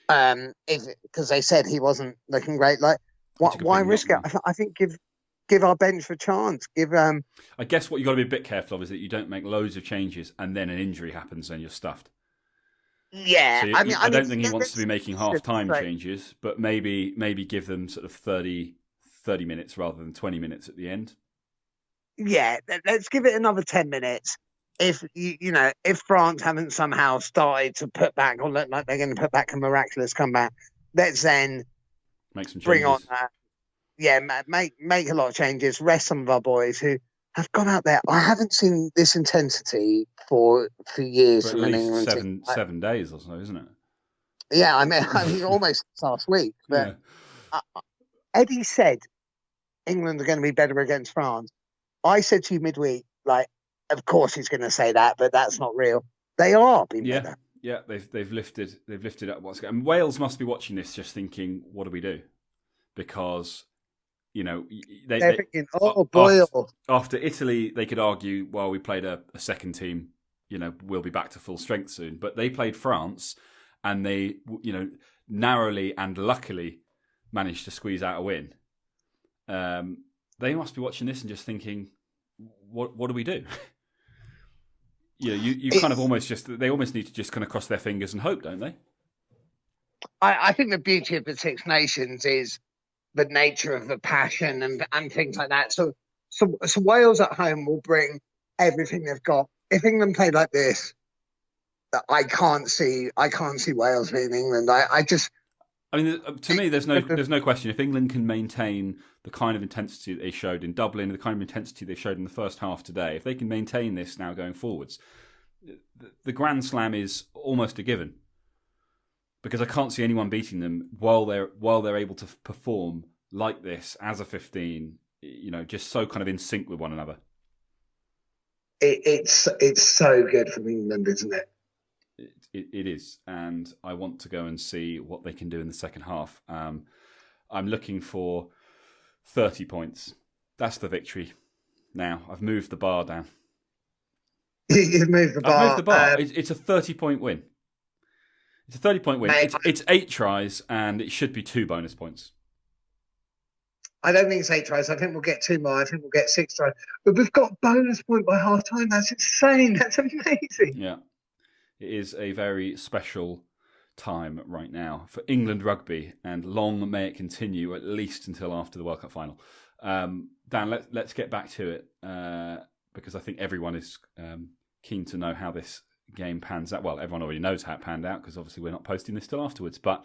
Because they said he wasn't looking great. Like, why risk it? I think give our bench a chance. I guess what you've got to be a bit careful of is that you don't make loads of changes and then an injury happens and you're stuffed. Yeah, so I don't think he wants to be making half-time changes, but maybe give them sort of 30 minutes rather than 20 minutes at the end. Yeah, let's give it another 10 minutes. If if France haven't somehow started to put back or look like they're going to put back a miraculous comeback, let's then make some changes. Bring on make a lot of changes. Rest some of our boys who have gone out there. I haven't seen this intensity for years. For at least 7 days or so, isn't it? Yeah, I mean almost last week. But Eddie said England are going to be better against France. I said to you midweek, like, of course he's going to say that, but that's not real. They are being better. Yeah, they've lifted up what's going. And Wales must be watching this, just thinking, what do we do? Because they're thinking, oh boy. After Italy, they could argue, well, we played a second team. We'll be back to full strength soon. But they played France, and they narrowly and luckily managed to squeeze out a win. They must be watching this and just thinking, what do we do? You kind of they almost need to just kind of cross their fingers and hope, don't they? I think the beauty of the Six Nations is the nature of the passion and things like that. So Wales at home will bring everything they've got. If England played like this, I can't see Wales beating England. To me, there's no question. If England can maintain the kind of intensity that they showed in Dublin, the kind of intensity they showed in the first half today, if they can maintain this now going forwards, the Grand Slam is almost a given. Because I can't see anyone beating them while they're able to perform like this as a 15. Just so kind of in sync with one another. It's so good for England, isn't it? It is, and I want to go and see what they can do in the second half. I'm looking for 30 points. That's the victory. Now I've moved the bar down. You've moved the bar. I've moved the bar. It's a 30-point win. It's a 30-point win. It's 8 tries, and it should be 2 bonus points. I don't think it's 8 tries. I think we'll get 2 more. I think we'll get 6 tries. But we've got bonus point by half time. That's insane. That's amazing. Yeah, it is a very special time right now for England rugby, and long may it continue at least until after the World Cup final. Dan, let's get back to it because I think everyone is keen to know how this game pans out. Well, everyone already knows how it panned out because obviously we're not posting this till afterwards. But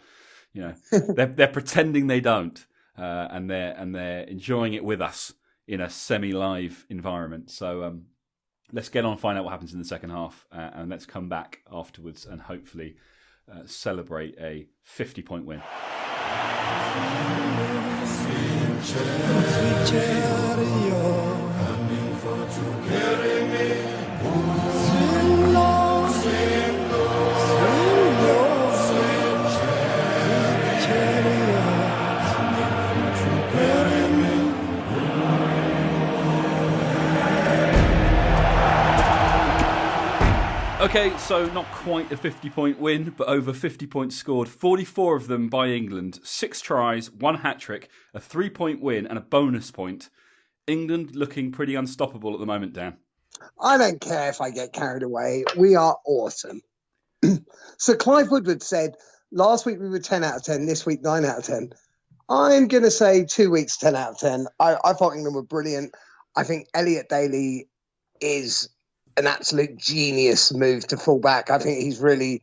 they're pretending they don't, and they're enjoying it with us in a semi-live environment. So let's get on and find out what happens in the second half, and let's come back afterwards and hopefully celebrate a 50-point win. Okay, so not quite a 50-point win, but over 50 points scored, 44 of them by England, 6 tries, 1 hat-trick, a 3-point win and a bonus point. England looking pretty unstoppable at the moment, Dan. I don't care if I get carried away. We are awesome. So Clive Woodward said, last week we were 10 out of 10, this week 9 out of 10. I'm going to say 2 weeks 10 out of 10. I thought England were brilliant. I think Elliot Daly is an absolute genius move to full back. I think he's really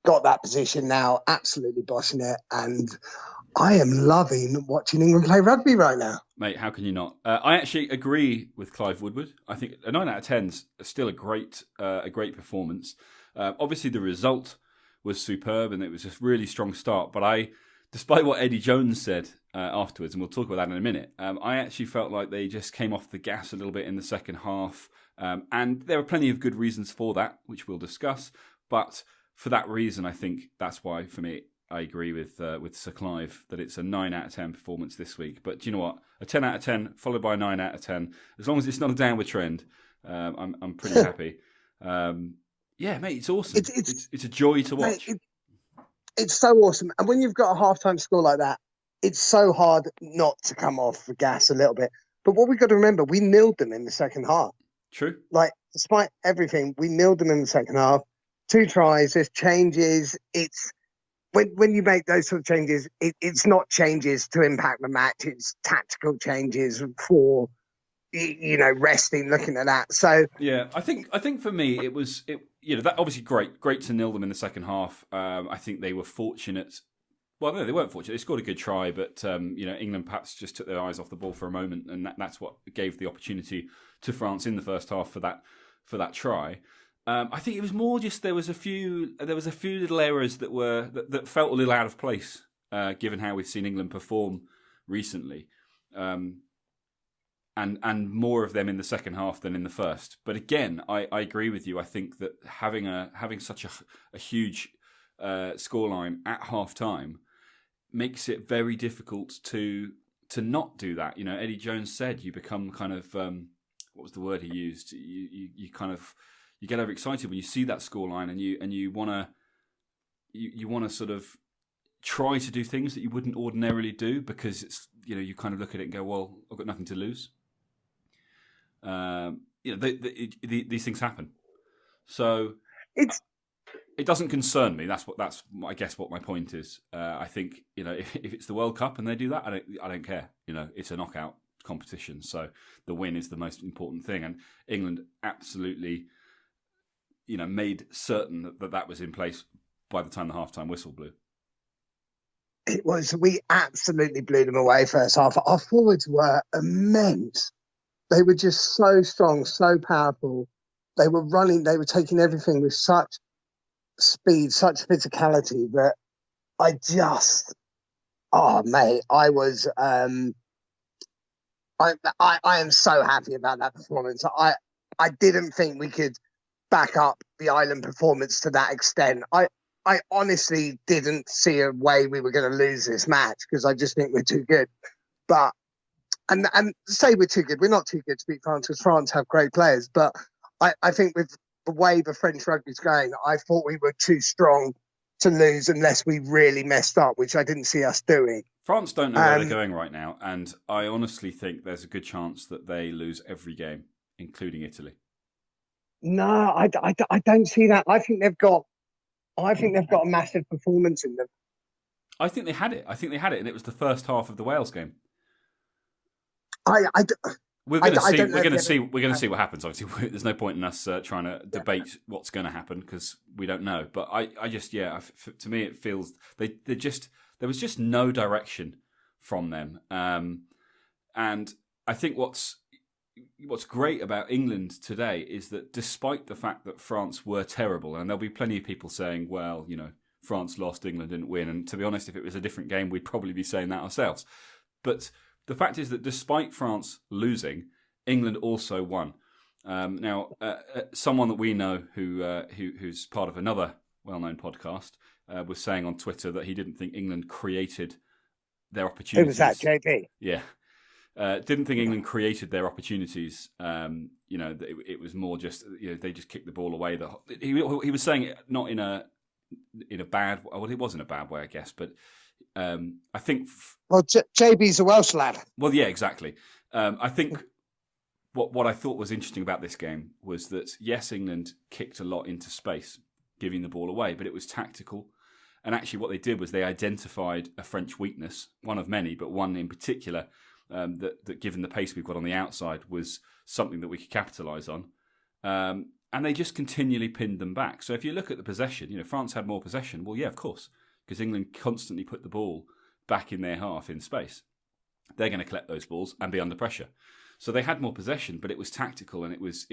got that position now, absolutely bossing it. And I am loving watching England play rugby right now. Mate, how can you not? I actually agree with Clive Woodward. I think a 9 out of 10 is still a great performance. Obviously, the result was superb and it was a really strong start. But despite what Eddie Jones said afterwards, and we'll talk about that in a minute, I actually felt like they just came off the gas a little bit in the second half. And there are plenty of good reasons for that, which we'll discuss. But for that reason, I think that's why, for me, I agree with Sir Clive that it's a 9 out of 10 performance this week. But do you know what? A 10 out of 10 followed by a 9 out of 10. As long as it's not a downward trend, I'm pretty happy. Yeah, mate, it's awesome. It's a joy to watch. Mate, it's so awesome. And when you've got a halftime score like that, it's so hard not to come off the gas a little bit. But what we've got to remember, we nilled them in the second half. True. Like, despite everything, we nilled them in the second half. 2 tries, there's changes. It's when you make those sort of changes, it's not changes to impact the match. It's tactical changes for, resting, looking at that. So yeah, I think for me it was that obviously great to nil them in the second half. I think they were fortunate. Well, no, they weren't fortunate. They scored a good try, but England perhaps just took their eyes off the ball for a moment, and that's what gave the opportunity to France in the first half for that try. I think it was more just there was a few little errors that felt a little out of place, given how we've seen England perform recently, and more of them in the second half than in the first. But again, I agree with you. I think that having such a huge scoreline at half time makes it very difficult to not do that. Eddie Jones said you become kind of what was the word he used? You kind of you get overexcited when you see that scoreline and you want to sort of try to do things that you wouldn't ordinarily do because it's you kind of look at it and go, well, I've got nothing to lose. These things happen, so it doesn't concern me. That's I guess what my point is. I think if it's the World Cup and they do that, I don't care. It's a knockout competition, so the win is the most important thing. And England absolutely, made certain that was in place by the time the halftime whistle blew. It was. We absolutely blew them away first half. Our forwards were immense. They were just so strong, so powerful. They were running. They were taking everything with such speed, such physicality that I just, mate, I was, I am so happy about that performance. I didn't think we could back up the Ireland performance to that extent. I honestly didn't see a way we were going to lose this match because I just think we're too good. But and say we're too good, we're not too good to beat France because France have great players. But I think with the way the French rugby's going, I thought we were too strong to lose unless we really messed up, which I didn't see us doing. France don't know where they're going right now, and I honestly think there's a good chance that they lose every game, including Italy. No, I don't see that. I think they've got a massive performance in them. I think they had it. And it was the first half of the Wales game. We're going to see what happens. Obviously, there's no point in us trying to debate what's going to happen because we don't know. But to me, it feels there was just no direction from them. And I think what's great about England today is that despite the fact that France were terrible, and there'll be plenty of people saying, well, France lost, England didn't win. And to be honest, if it was a different game, we'd probably be saying that ourselves. But the fact is that despite France losing, England also won. Someone that we know who's part of another well-known podcast was saying on Twitter that he didn't think England created their opportunities. Who was that, JP? Yeah. Didn't think England created their opportunities. It was more just they just kicked the ball away. He was saying it not in a bad. Well, it wasn't a bad way, I guess, but I think. Well, JB's a Welsh lad. Well, yeah, exactly. I think what I thought was interesting about this game was that yes, England kicked a lot into space, giving the ball away, but it was tactical. And actually, what they did was they identified a French weakness, one of many, but one in particular. That given the pace we've got on the outside was something that we could capitalise on. And they just continually pinned them back. So if you look at the possession, France had more possession. Well, yeah, of course, because England constantly put the ball back in their half in space. They're going to collect those balls and be under pressure. So they had more possession, but it was tactical and it was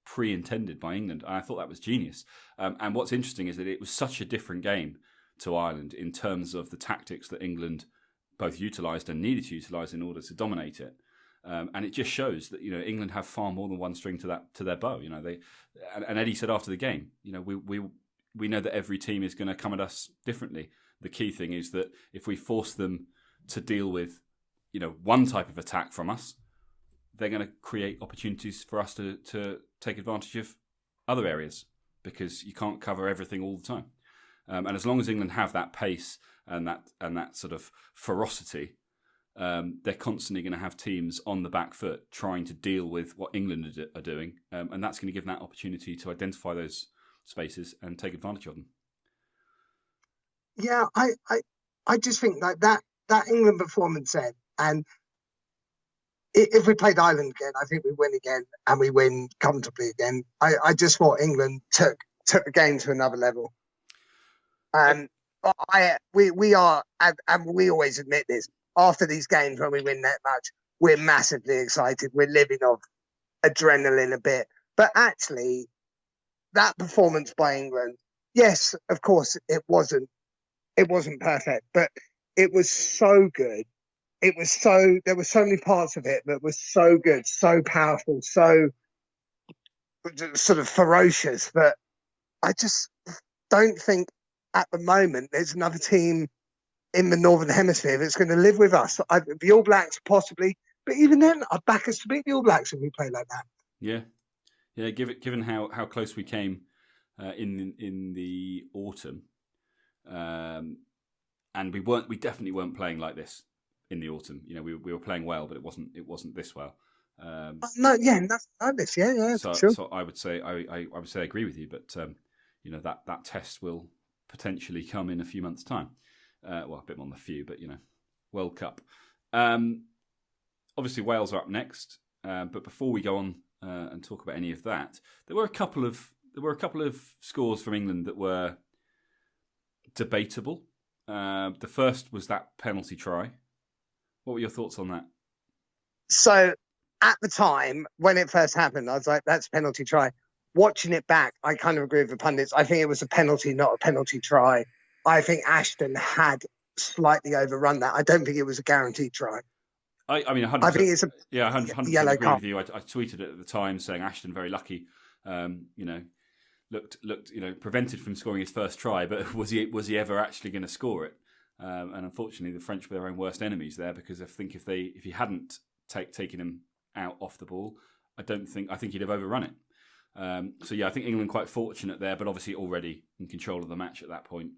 pre-intended by England. And I thought that was genius. And what's interesting is that it was such a different game to Ireland in terms of the tactics that England both utilised and needed to utilise in order to dominate it, and it just shows that England have far more than one string to their bow. And Eddie said after the game, we know that every team is going to come at us differently. The key thing is that if we force them to deal with one type of attack from us, they're going to create opportunities for us to take advantage of other areas because you can't cover everything all the time. And as long as England have that pace and that sort of ferocity, they're constantly going to have teams on the back foot trying to deal with what England are doing, and that's going to give them that opportunity to identify those spaces and take advantage of them. Yeah, I just think like that England performance then, and if we played Ireland again, I think we win again and we win comfortably again. I just thought England took the game to another level. We are, and we always admit this, after these games when we win that much, we're massively excited. We're living off adrenaline a bit. But actually, that performance by England, yes, of course, it wasn't perfect, but it was so good. There were so many parts of it that were so good, so powerful, so sort of ferocious that I just don't think at the moment there's another team in the Northern Hemisphere that's going to live with us. The All Blacks possibly, but even then, I'd back us to beat the All Blacks if we play like that. Yeah. Given how close we came in the autumn, and we definitely weren't playing like this in the autumn. We were playing well, but it wasn't this well. No, yeah, that's like this. Yeah, so, sure. So I would say I agree with you, but that test will potentially come in a few months' time. A bit more than a few, but World Cup. Obviously, Wales are up next. But before we go on and talk about any of that, there were a couple of scores from England that were debatable. The first was that penalty try. What were your thoughts on that? So at the time when it first happened, I was like, "That's a penalty try." Watching it back, I kind of agree with the pundits. I think it was a penalty, not a penalty try. I think Ashton had slightly overrun that. I don't think it was a guaranteed try. I mean, 100%, I think it's a 100% yellow agree card. with you. I tweeted it at the time saying Ashton very lucky. Looked prevented from scoring his first try, but was he ever actually going to score it? And unfortunately, the French were their own worst enemies there because I think if he hadn't taken him out off the ball, I think he'd have overrun it. I think England quite fortunate there, but obviously already in control of the match at that point.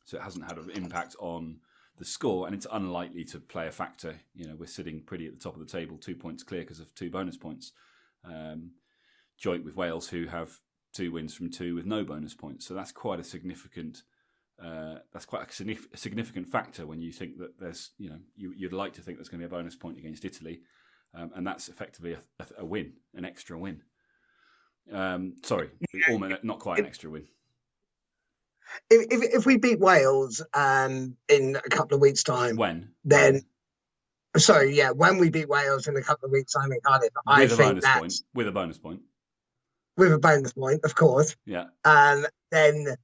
So it hasn't had an impact on the score, and it's unlikely to play a factor. We're sitting pretty at the top of the table, 2 points clear because of 2 bonus points, joint with Wales, who have 2 wins from 2 with no bonus points. So that's quite a significant. Significant factor when you think that there's, you'd like to think there's going to be a bonus point against Italy, and that's effectively a win, an extra win. Almost not quite an extra win. If we beat Wales in a couple of weeks' time, when we beat Wales in a couple of weeks' time in Cardiff, with a bonus point, of course, and then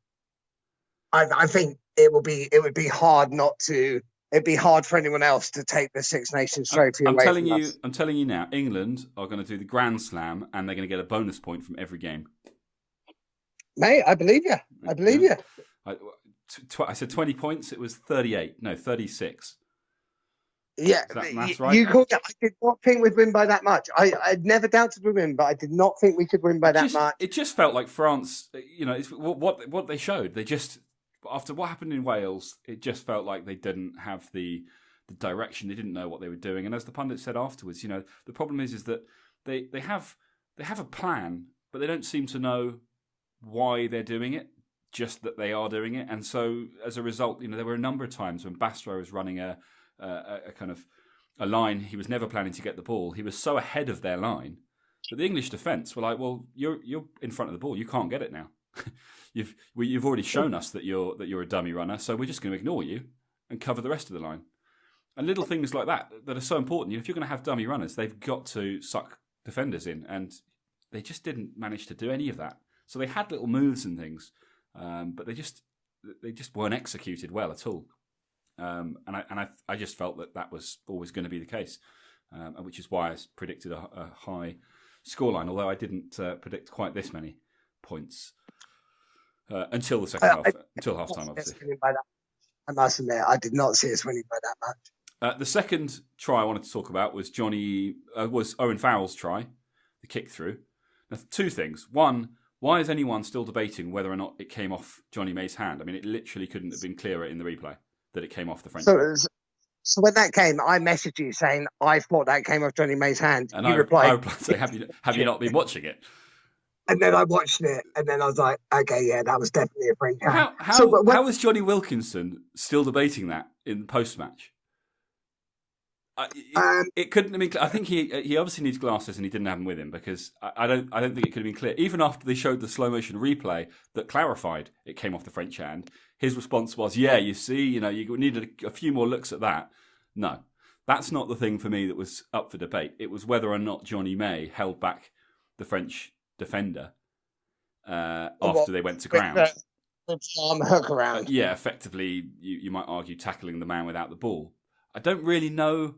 I think it would be hard not to. It'd be hard for anyone else to take the Six Nations trophy away from us. I'm telling you now, England are going to do the Grand Slam, and they're going to get a bonus point from every game. Mate, I believe you. I said 20 points. It was 38. No, 36. Yeah, that's right. You called it. I did not think we'd win by that much. I never doubted we'd win, but I did not think we could win by that much. It just felt like France. It's what they showed. They just, after what happened in Wales, it just felt like they didn't have the direction. They didn't know what they were doing. And as the pundit said afterwards, the problem is that they have a plan, but they don't seem to know why they're doing it. Just that they are doing it, and so as a result, there were a number of times when Bastro was running a kind of a line. He was never planning to get the ball. He was so ahead of their line that the English defence were like, "Well, you're in front of the ball. You can't get it now. You've already shown us that you're a dummy runner. So we're just going to ignore you and cover the rest of the line." And little things like that are so important. If you're going to have dummy runners, they've got to suck defenders in, and they just didn't manage to do any of that. So they had little moves and things. But they just weren't executed well at all, and I just felt that was always going to be the case, which is why I predicted a high scoreline. Although I didn't predict quite this many points until the second half, until half time, obviously. I must admit, I did not see us winning by that much. The second try I wanted to talk about was Owen Farrell's try, the kick through. Now, 2 things. One. Why is anyone still debating whether or not it came off Johnny May's hand? I mean, it literally couldn't have been clearer in the replay that it came off the French hand. So when that came, I messaged you saying, I thought that came off Johnny May's hand. And I replied saying, have you not been watching it? And then I watched it, and then I was like, okay, yeah, that was definitely a free hand. How was Johnny Wilkinson still debating that in the post-match? It couldn't have been clear. I think he obviously needs glasses, and he didn't have them with him, because I don't think it could have been clear. Even after they showed the slow motion replay that clarified it came off the French hand, his response was, "Yeah, you see, you needed a few more looks at that." No, that's not the thing for me that was up for debate. It was whether or not Johnny May held back the French defender after they went to ground. The arm hook around. Yeah, effectively, you might argue tackling the man without the ball. I don't really know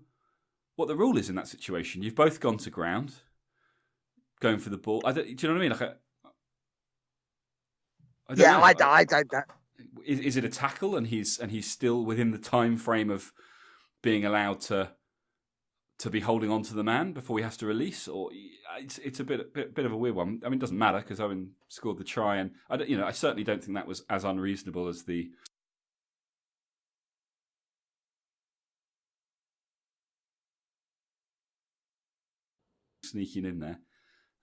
what the rule is in that situation. You've both gone to ground, going for the ball. Do you know what I mean? I don't know. Is it a tackle, and he's still within the time frame of being allowed to be holding on to the man before he has to release, or it's a bit of a weird one. I mean, it doesn't matter because Owen scored the try, and I certainly don't think that was as unreasonable as the. Sneaking in there.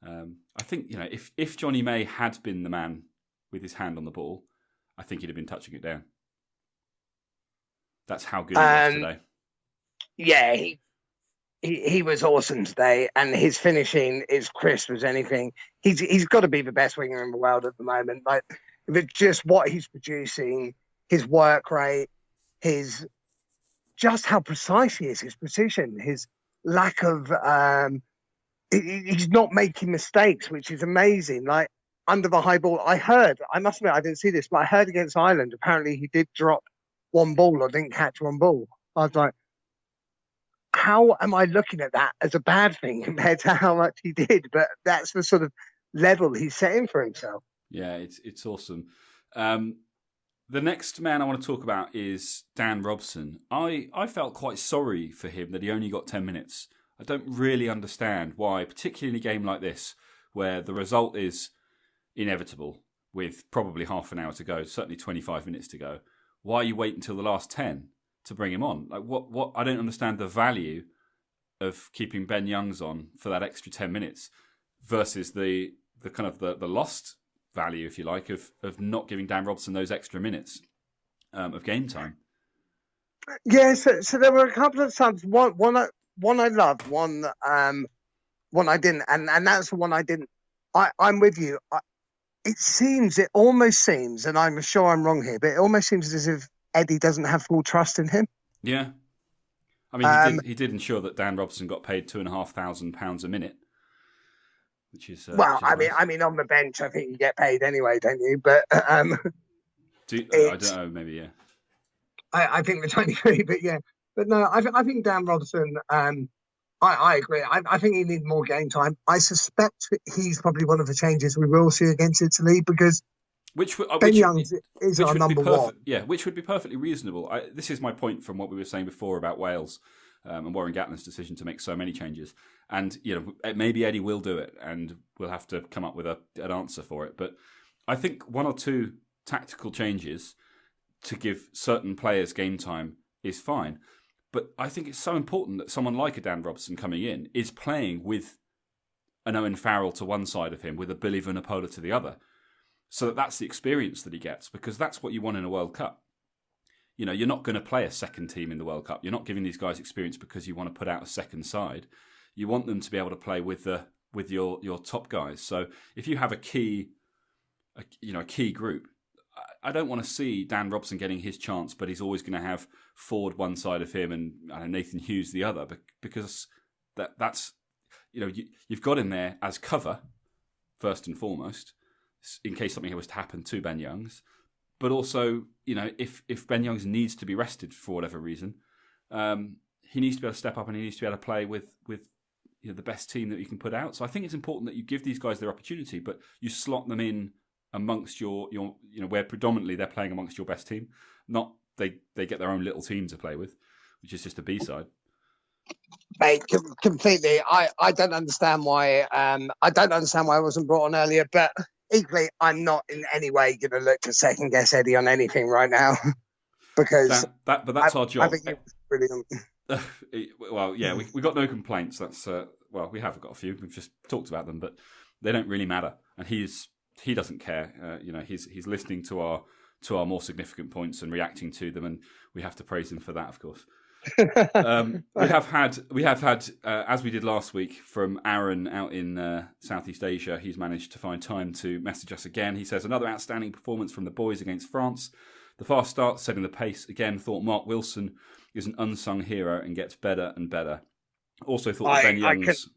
I think, if Johnny May had been the man with his hand on the ball, I think he'd have been touching it down. That's how good he was today. Yeah, he was awesome today, and his finishing is crisp as anything. He's got to be the best winger in the world at the moment. Like, just what he's producing, his work rate, just how precise he is, his precision, his lack of. He's not making mistakes, which is amazing. Like, under the high ball, I must admit, I didn't see this, but I heard against Ireland, apparently he did drop one ball or didn't catch one ball. I was like, how am I looking at that as a bad thing compared to how much he did? But that's the sort of level he's setting for himself. Yeah, it's awesome. The next man I want to talk about is Dan Robson. I felt quite sorry for him that he only got 10 minutes. I don't really understand why, particularly in a game like this, where the result is inevitable with probably half an hour to go, certainly 25 minutes to go, why you wait until the last 10 to bring him on. Like what I don't understand the value of keeping Ben Youngs on for that extra 10 minutes versus the kind of the lost value, if you like, of not giving Dan Robson those extra minutes of game time. Yeah, so there were a couple of times. One I loved, one I didn't, and that's the one I didn't. I'm with you. It almost seems, and I'm sure I'm wrong here, but it almost seems as if Eddie doesn't have full trust in him. Yeah, I mean, he did ensure that Dan Robson got paid £2,500 a minute, which is well. Which is nice. I mean, on the bench, I think you get paid anyway, don't you? But I don't know, maybe yeah. I think the 23, but yeah, but no, I think Dan Robson. I agree. I think he needs more game time. I suspect he's probably one of the changes we will see against Italy because Ben Youngs is our number one. Yeah, which would be perfectly reasonable. This is my point from what we were saying before about Wales and Warren Gatland's decision to make so many changes. And maybe Eddie will do it, and we'll have to come up with an answer for it. But I think one or two tactical changes to give certain players game time is fine. But I think it's so important that someone like a Dan Robson coming in is playing with an Owen Farrell to one side of him, with a Billy Vunipola to the other. So that's the experience that he gets, because that's what you want in a World Cup. You're not going to play a second team in the World Cup. You're not giving these guys experience because you want to put out a second side. You want them to be able to play with your top guys. So if you have a key group, I don't want to see Dan Robson getting his chance, but he's always going to have Ford one side of him and Nathan Hughes the other, because that's you've got him there as cover first and foremost, in case something was to happen to Ben Youngs. But also, if Ben Youngs needs to be rested for whatever reason, he needs to be able to step up and he needs to be able to play with the best team that you can put out. So I think it's important that you give these guys their opportunity, but you slot them in amongst your where predominantly they're playing amongst your best team, not they get their own little team to play with, which is just a B-side. Mate, completely. I don't understand why. I don't understand why I wasn't brought on earlier, but equally, I'm not in any way going to look to second guess Eddie on anything right now, because but that's our job. I think it was brilliant. Well, yeah, we got no complaints. That's we have got a few. We've just talked about them, but they don't really matter. And he doesn't care. He's listening to our more significant points and reacting to them, and we have to praise him for that, of course. We have had as we did last week, from Aaron out in Southeast Asia. He's managed to find time to message us again. He says, another outstanding performance from the boys against France. The fast start setting the pace again. Thought Mark Wilson is an unsung hero and gets better and better. Also thought Ben Youngs.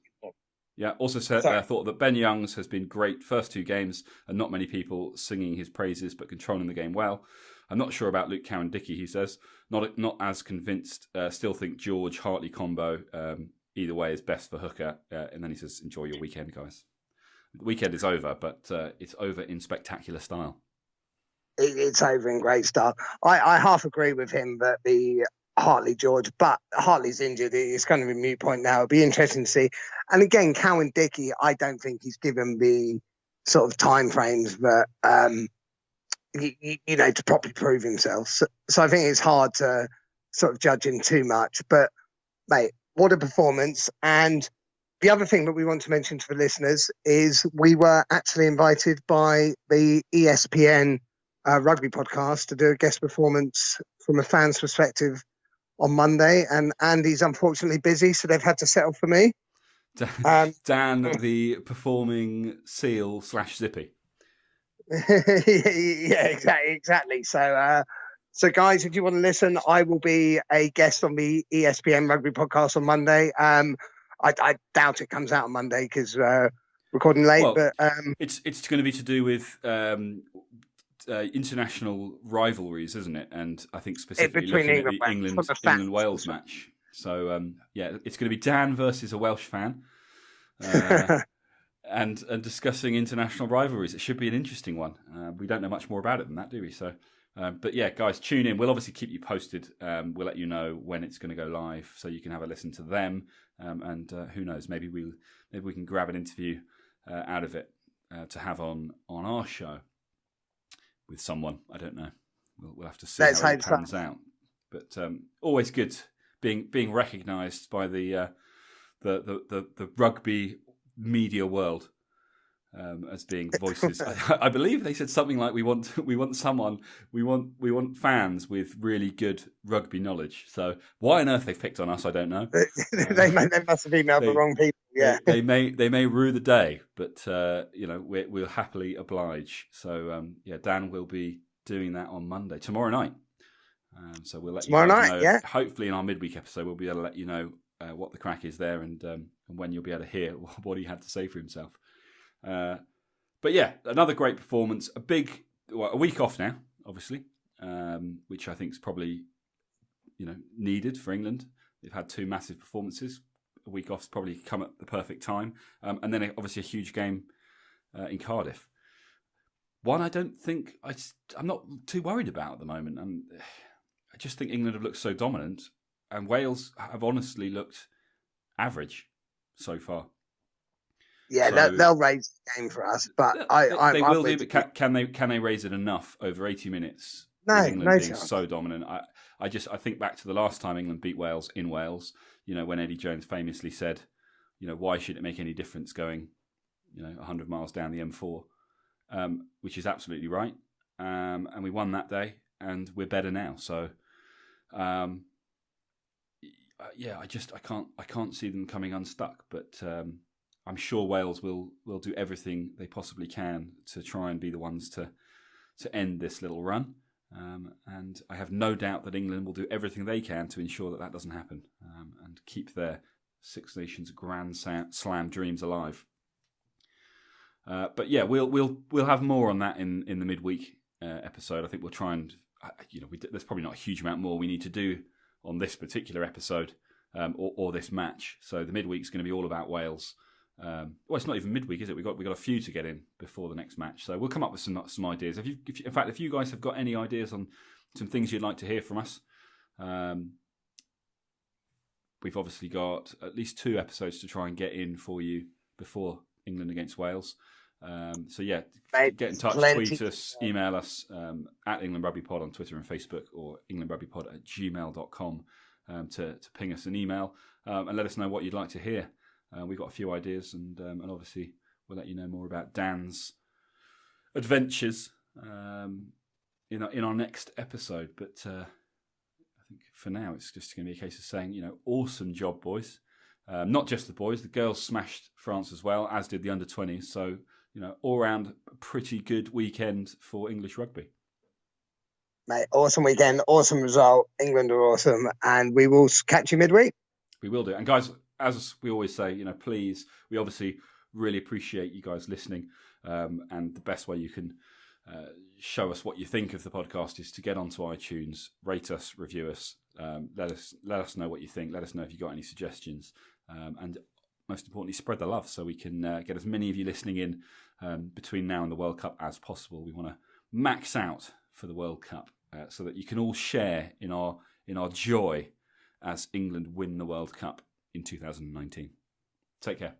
Yeah, also thought that Ben Youngs has been great first two games, and not many people singing his praises, but controlling the game well. I'm not sure about Luke Cowan-Dickie, he says. Not as convinced. Still think George-Hartley combo, either way, is best for hooker. And then he says, enjoy your weekend, guys. The weekend is over, but it's over in spectacular style. It's over in great style. I half agree with him that the Hartley George, but Hartley's injured. It's kind of a moot point now. It'll be interesting to see. And again, Cowan-Dickie, I don't think he's given the sort of time frames that to properly prove himself. So I think it's hard to sort of judge him too much. But mate, what a performance! And the other thing that we want to mention to the listeners is we were actually invited by the ESPN rugby podcast to do a guest performance from a fan's perspective on Monday, and Andy's unfortunately busy, so they've had to settle for me. Dan, the performing seal / Zippy. Yeah, exactly. So guys, if you want to listen, I will be a guest on the ESPN rugby podcast on Monday. I doubt it comes out on Monday because recording late, but it's going to be to do with international rivalries, isn't it? And I think specifically looking at the England-Wales match. So it's going to be Dan versus a Welsh fan, and discussing international rivalries. It should be an interesting one. We don't know much more about it than that, do we? So, but yeah, guys, tune in. We'll obviously keep you posted. We'll let you know when it's going to go live, so you can have a listen to them. And who knows? Maybe we can grab an interview out of it to have on our show with someone. I don't know. We'll have to see how it pans out. But always good being recognised by the rugby media world as being voices. I believe they said something like we want fans with really good rugby knowledge. So why on earth they've picked on us, I don't know. They must have emailed the wrong people. Yeah, they may rue the day, but we'll happily oblige. So Dan will be doing that on Monday, tomorrow night. So we'll let tomorrow you guys night. know. Yeah, Hopefully in our midweek episode we'll be able to let you know what the crack is there and when you'll be able to hear what he had to say for himself. But yeah, another great performance. A week off now, obviously, which I think is probably needed for England. They've had two massive performances. A week off's probably come at the perfect time, and then obviously a huge game in Cardiff. One I don't think I'm not too worried about at the moment. I just think England have looked so dominant, and Wales have honestly looked average so far. Yeah, so, they'll raise the game for us, but they will do. But can they raise it enough over 80 minutes? No, with England no being chance. so dominant. I think back to the last time England beat Wales in Wales. When Eddie Jones famously said, why should it make any difference going, 100 miles down the M4, which is absolutely right. And we won that day, and we're better now. So, I can't see them coming unstuck. But I'm sure Wales will do everything they possibly can to try and be the ones to end this little run. And I have no doubt that England will do everything they can to ensure that doesn't happen and keep their Six Nations Grand Slam dreams alive. But yeah, we'll have more on that in the midweek episode. I think we'll try and there's probably not a huge amount more we need to do on this particular episode or this match. So the midweek's going to be all about Wales. Well, it's not even midweek, is it? We got a few to get in before the next match, so we'll come up with some ideas. If you guys have got any ideas on some things you'd like to hear from us, we've obviously got at least 2 episodes to try and get in for you before England against Wales. So yeah, get in touch, tweet us, email us at England Rugby Pod on Twitter and Facebook, or englandrugbypod@gmail.com to ping us an email and let us know what you'd like to hear. We've got a few ideas, and obviously we'll let you know more about Dan's adventures in our next episode. But I think for now it's just going to be a case of saying, awesome job, boys. Not just the boys, the girls smashed France as well, as did the under-20s. So, all round pretty good weekend for English rugby. Mate, awesome weekend, awesome result. England are awesome, and we will catch you midweek. We will do. And guys, as we always say, please, we obviously really appreciate you guys listening. And the best way you can show us what you think of the podcast is to get onto iTunes, rate us, review us, let us know what you think. Let us know if you've got any suggestions. And most importantly, spread the love so we can get as many of you listening in between now and the World Cup as possible. We want to max out for the World Cup so that you can all share in our joy as England win the World Cup in 2019. Take care.